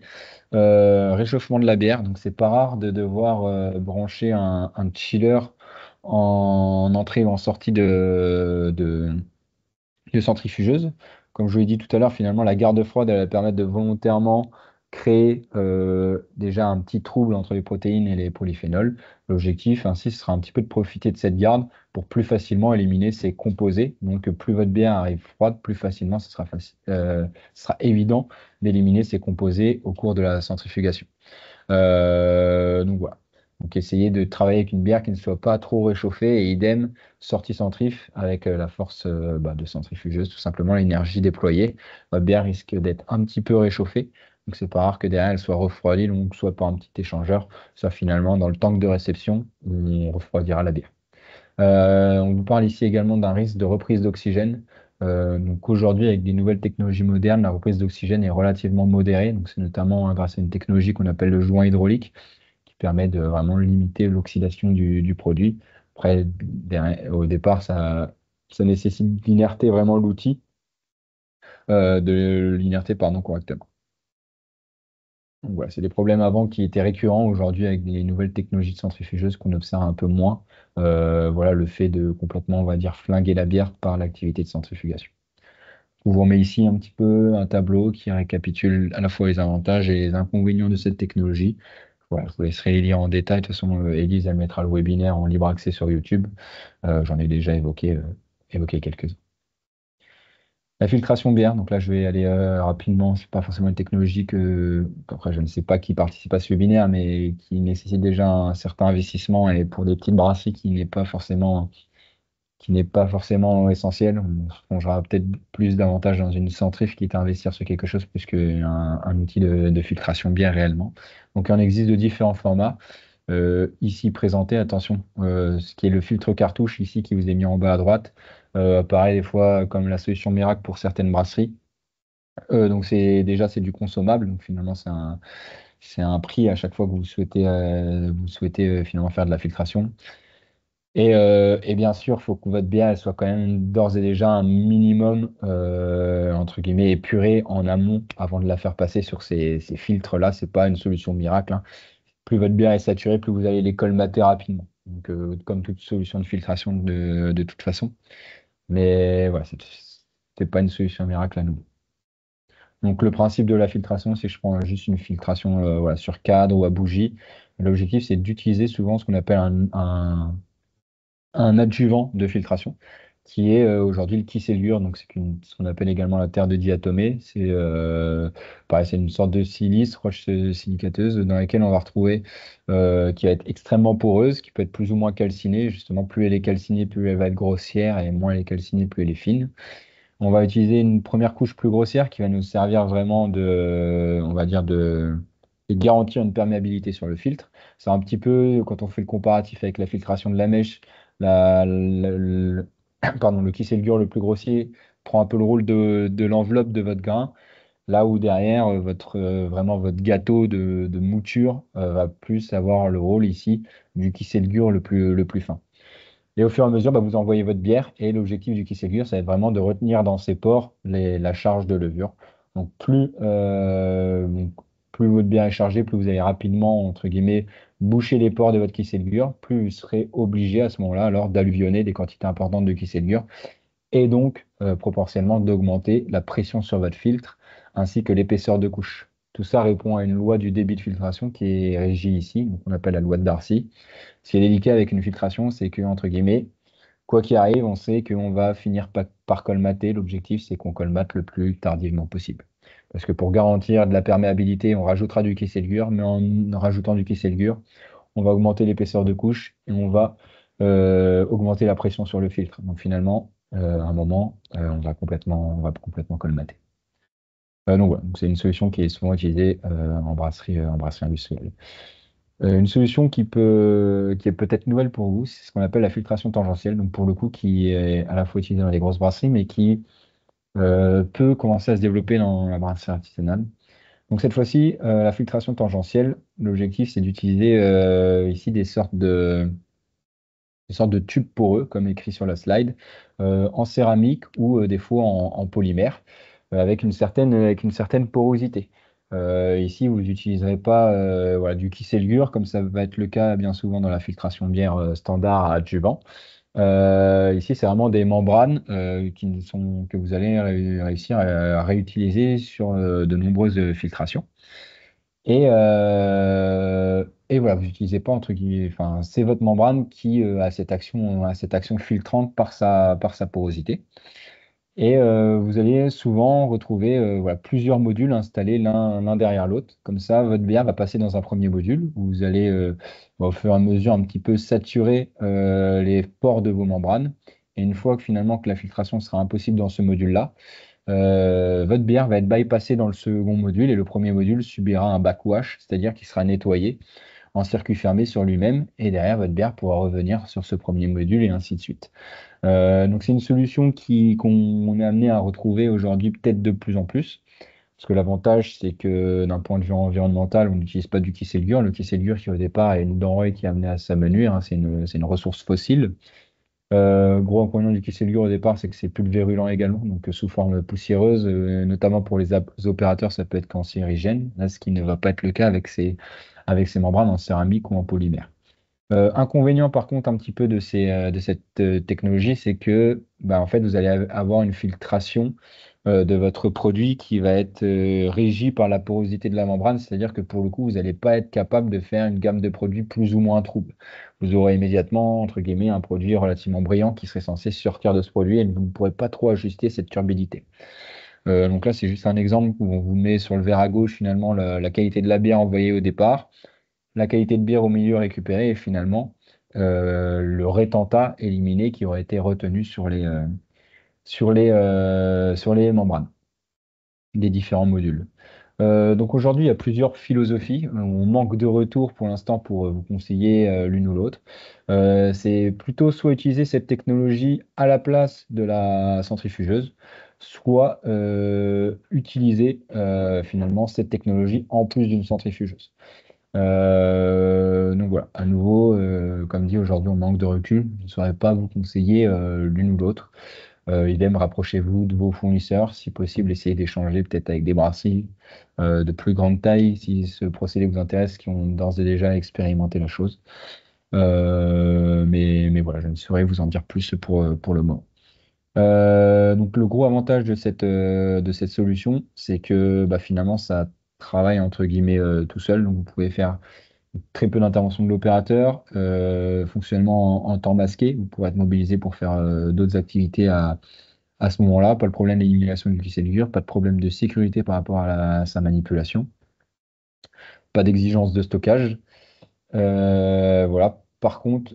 réchauffement de la bière, donc c'est pas rare de devoir brancher un chiller en entrée ou en sortie de centrifugeuse. Comme je vous l'ai dit tout à l'heure, finalement, la garde froide, elle va permettre de volontairement créer déjà un petit trouble entre les protéines et les polyphénols. L'objectif, ainsi, ce sera un petit peu de profiter de cette garde pour plus facilement éliminer ces composés. Donc, plus votre bière arrive froide, plus facilement, ce sera évident d'éliminer ces composés au cours de la centrifugation. Donc voilà. Donc essayez de travailler avec une bière qui ne soit pas trop réchauffée et idem, sortie centrif avec la force bah, de centrifugeuse, tout simplement l'énergie déployée. Votre bière risque d'être un petit peu réchauffée. Donc c'est pas rare que derrière elle soit refroidie, donc soit par un petit échangeur, soit finalement dans le tank de réception où on refroidira la bière. On vous parle ici également d'un risque de reprise d'oxygène. Donc aujourd'hui, avec des nouvelles technologies modernes, la reprise d'oxygène est relativement modérée. Donc c'est notamment grâce à une technologie qu'on appelle le joint hydraulique qui permet de vraiment limiter l'oxydation du produit. Après, au départ, ça nécessite d'inerter vraiment l'outil, de l'inerter pardon, correctement. Donc voilà, c'est des problèmes avant qui étaient récurrents aujourd'hui avec des nouvelles technologies de centrifugeuses qu'on observe un peu moins. Voilà le fait de complètement, on va dire, flinguer la bière par l'activité de centrifugation. Je vous remets ici un petit peu un tableau qui récapitule à la fois les avantages et les inconvénients de cette technologie. Voilà, je vous laisserai les lire en détail. De toute façon, Élise, elle mettra le webinaire en libre accès sur YouTube. J'en ai déjà évoqué quelques-uns. La filtration bière, donc là je vais aller rapidement, c'est pas forcément une technologie après je ne sais pas qui participe à ce webinaire, mais qui nécessite déjà un certain investissement et pour des petites brasseries qui n'est pas forcément essentiel. On se plongera peut-être plus davantage dans une centrifuge qui est à investir sur quelque chose plus qu'un outil de filtration bière réellement. Donc il en existe de différents formats. Ici présenté, attention, ce qui est le filtre cartouche ici qui vous est mis en bas à droite, apparaît des fois comme la solution miracle pour certaines brasseries. Donc c'est du consommable, donc finalement c'est un prix à chaque fois que vous souhaitez finalement faire de la filtration. Et bien sûr, il faut que votre bière elle soit quand même d'ores et déjà un minimum, entre guillemets, épurée en amont avant de la faire passer sur ces filtres-là. C'est pas une solution miracle, hein. Plus votre bière est saturée, plus vous allez les colmater rapidement. Donc, comme toute solution de filtration de toute façon. Mais voilà, c'est pas une solution miracle à nous. Donc, le principe de la filtration, c'est que je prends juste une filtration voilà, sur cadre ou à bougie. L'objectif, c'est d'utiliser souvent ce qu'on appelle un adjuvant de filtration, qui est aujourd'hui le kieselguhr. Donc, ce qu'on appelle également la terre de diatomée. Pareil, c'est une sorte de silice, roche silicateuse, dans laquelle on va retrouver, qui va être extrêmement poreuse, qui peut être plus ou moins calcinée. Justement, plus elle est calcinée, plus elle va être grossière, et moins elle est calcinée, plus elle est fine. On va utiliser une première couche plus grossière qui va nous servir vraiment on va dire de garantir une perméabilité sur le filtre. C'est un petit peu, quand on fait le comparatif avec la filtration de la mèche, pardon, le kieselguhr le plus grossier prend un peu le rôle de l'enveloppe de votre grain, là où derrière, vraiment votre gâteau de mouture va plus avoir le rôle ici du kieselguhr le plus fin. Et au fur et à mesure, bah, vous envoyez votre bière et l'objectif du Kissel ça va être vraiment de retenir dans ses pores la charge de levure. Donc plus votre bière est chargée, plus vous allez rapidement, entre guillemets, boucher les pores de votre Kissel, plus vous serez obligé à ce moment-là alors d'alluvionner des quantités importantes de Kissel et donc proportionnellement d'augmenter la pression sur votre filtre ainsi que l'épaisseur de couche. Tout ça répond à une loi du débit de filtration qui est régie ici, donc on appelle la loi de Darcy. Ce qui est délicat avec une filtration, c'est que, entre guillemets, quoi qu'il arrive, on sait qu'on va finir par colmater. L'objectif, c'est qu'on colmate le plus tardivement possible. Parce que pour garantir de la perméabilité, on rajoutera du Kieselguhr, mais en rajoutant du Kieselguhr, on va augmenter l'épaisseur de couche et on va augmenter la pression sur le filtre. Donc finalement, à un moment, on va complètement colmater. Donc voilà, donc c'est une solution qui est souvent utilisée en brasserie industrielle. Une solution qui est peut-être nouvelle pour vous, c'est ce qu'on appelle la filtration tangentielle. Donc pour le coup, qui est à la fois utilisée dans les grosses brasseries, mais qui peut commencer à se développer dans la brasserie artisanale. Donc cette fois-ci, la filtration tangentielle, l'objectif c'est d'utiliser ici des sortes de tubes poreux, comme écrit sur la slide, en céramique ou des fois en polymère, avec une certaine porosité. Ici, vous n'utiliserez pas voilà, du kieselguhr, comme ça va être le cas bien souvent dans la filtration de bière standard à adjuvant. Ici, c'est vraiment des membranes que vous allez réussir à réutiliser sur de nombreuses filtrations. Et voilà, vous n'utilisez pas entre guillemets, enfin, c'est votre membrane qui a cette action filtrante par sa porosité. Et vous allez souvent retrouver voilà, plusieurs modules installés l'un derrière l'autre. Comme ça, votre bière va passer dans un premier module où vous allez au fur et à mesure un petit peu saturer les pores de vos membranes. Et une fois que finalement que la filtration sera impossible dans ce module-là, votre bière va être bypassée dans le second module et le premier module subira un backwash, c'est-à-dire qu'il sera nettoyé en circuit fermé sur lui-même et derrière votre bière pourra revenir sur ce premier module et ainsi de suite. Donc c'est une solution qu'on est amené à retrouver aujourd'hui peut-être de plus en plus. Parce que l'avantage, c'est que d'un point de vue environnemental, on n'utilise pas du kieselguhr. Le kieselguhr, qui au départ est une denrée qui est amenée à s'amenuire, hein, c'est une ressource fossile. Gros inconvénient du kieselguhr au départ, c'est que c'est pulvérulent également, donc sous forme poussiéreuse, notamment pour les opérateurs, ça peut être cancérigène. Là, ce qui ne va pas être le cas avec ces membranes en céramique ou en polymère. Inconvénient par contre un petit peu de cette technologie, c'est que bah, en fait vous allez avoir une filtration de votre produit qui va être régie par la porosité de la membrane, c'est-à-dire que pour le coup vous n'allez pas être capable de faire une gamme de produits plus ou moins trouble. Vous aurez immédiatement entre guillemets un produit relativement brillant qui serait censé sortir de ce produit et vous ne pourrez pas trop ajuster cette turbidité. Donc là c'est juste un exemple où on vous met sur le verre à gauche finalement la qualité de la bière envoyée au départ, la qualité de bière au milieu récupérée et finalement le rétentat éliminé qui aurait été retenu sur les membranes des différents modules. Donc aujourd'hui, il y a plusieurs philosophies. On manque de retours pour l'instant pour vous conseiller l'une ou l'autre. C'est plutôt soit utiliser cette technologie à la place de la centrifugeuse, soit utiliser finalement cette technologie en plus d'une centrifugeuse. Donc voilà, à nouveau, comme dit, aujourd'hui on manque de recul. Je ne saurais pas vous conseiller l'une ou l'autre. Idem, rapprochez-vous de vos fournisseurs. Si possible, essayez d'échanger peut-être avec des brasseries de plus grande taille, si ce procédé vous intéresse, qui ont d'ores et déjà expérimenté la chose. Mais voilà, je ne saurais vous en dire plus pour le moment. Donc le gros avantage de cette solution, c'est que bah, finalement ça travaille entre guillemets tout seul. Donc vous pouvez faire très peu d'intervention de l'opérateur, fonctionnement en temps masqué. Vous pourrez être mobilisé pour faire d'autres activités à ce moment-là. Pas le problème d'élimination du glycée, pas de problème de sécurité par rapport à sa manipulation, pas d'exigence de stockage. Voilà. Par contre,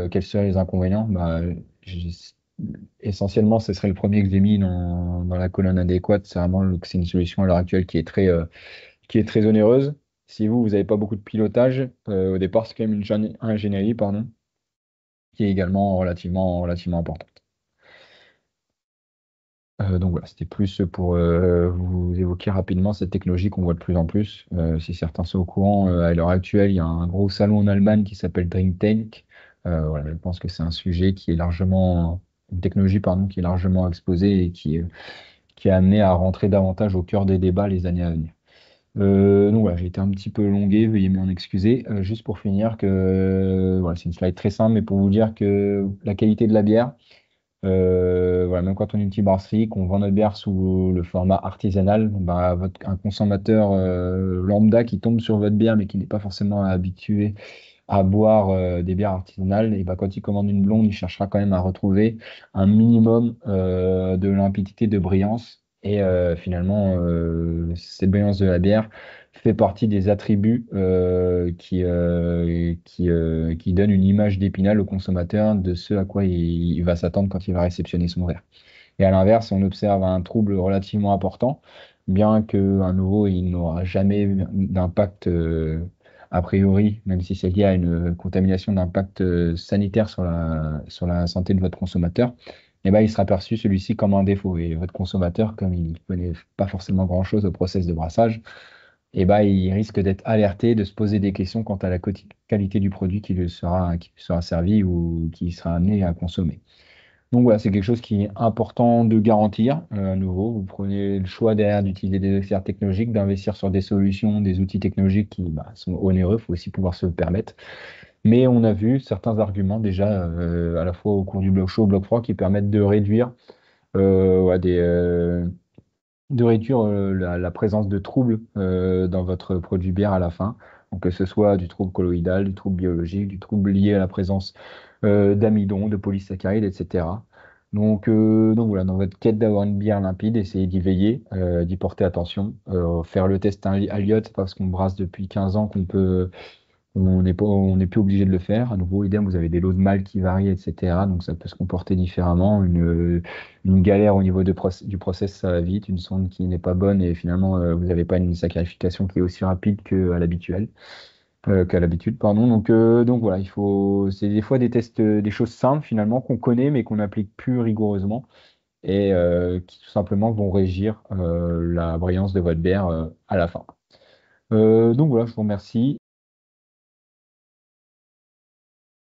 quels seraient les inconvénients? Bah, j'ai- essentiellement, ce serait le premier que j'ai mis dans la colonne adéquate. C'est vraiment c'est une solution à l'heure actuelle qui est très onéreuse. Si vous n'avez pas beaucoup de pilotage, au départ, c'est quand même une ingénierie, pardon, qui est également relativement importante. Donc voilà, c'était plus pour vous évoquer rapidement cette technologie qu'on voit de plus en plus. Si certains sont au courant, à l'heure actuelle, il y a un gros salon en Allemagne qui s'appelle Dream Tank. Voilà, je pense que c'est un sujet qui est largement, une technologie, pardon, qui est largement exposée et qui est amenée à rentrer davantage au cœur des débats les années à venir. Donc voilà, j'ai été un petit peu longué, veuillez m'en excuser. Juste pour finir, voilà, c'est une slide très simple, mais pour vous dire que la qualité de la bière, voilà, même quand on est une petite brasserie, qu'on vend notre bière sous le format artisanal, bah, un consommateur lambda qui tombe sur votre bière mais qui n'est pas forcément habitué à boire des bières artisanales, et bah, quand il commande une blonde, il cherchera quand même à retrouver un minimum de limpidité, de brillance. Et finalement, cette brillance de la bière fait partie des attributs qui donnent une image d'Épinal au consommateur de ce à quoi il va s'attendre quand il va réceptionner son verre. Et à l'inverse, on observe un trouble relativement important, bien qu'à nouveau, il n'aura jamais d'impact a priori, même si c'est lié à une contamination d'impact sanitaire sur la santé de votre consommateur, eh ben, il sera perçu celui-ci comme un défaut. Et votre consommateur, comme il ne connaît pas forcément grand-chose au process de brassage, eh ben, il risque d'être alerté, de se poser des questions quant à la qualité du produit qui lui sera servi ou qui sera amené à consommer. Donc voilà, c'est quelque chose qui est important de garantir. À nouveau, vous prenez le choix derrière d'utiliser des experts technologiques, d'investir sur des solutions, des outils technologiques qui bah, sont onéreux, il faut aussi pouvoir se le permettre. Mais on a vu certains arguments déjà, à la fois au cours du bloc chaud, bloc froid, qui permettent ouais, de réduire la présence de troubles dans votre produit bière à la fin. Donc, que ce soit du trouble colloïdal, du trouble biologique, du trouble lié à la présence d'amidon, de polysaccharides, etc. Donc voilà, dans votre quête d'avoir une bière limpide, essayez d'y veiller, d'y porter attention. Faire le test à Elliott, parce qu'on brasse depuis 15 ans on n'est plus obligé de le faire. À nouveau, idem, vous avez des lots de malt qui varient, etc. Donc ça peut se comporter différemment. Une galère au niveau du process, ça va vite. Une sonde qui n'est pas bonne et finalement, vous n'avez pas une saccharification qui est aussi rapide qu'à l'habitude, pardon. Donc voilà, c'est des fois des tests, des choses simples finalement qu'on connaît mais qu'on n'applique plus rigoureusement et qui tout simplement vont régir la brillance de votre bière à la fin. Donc voilà, je vous remercie.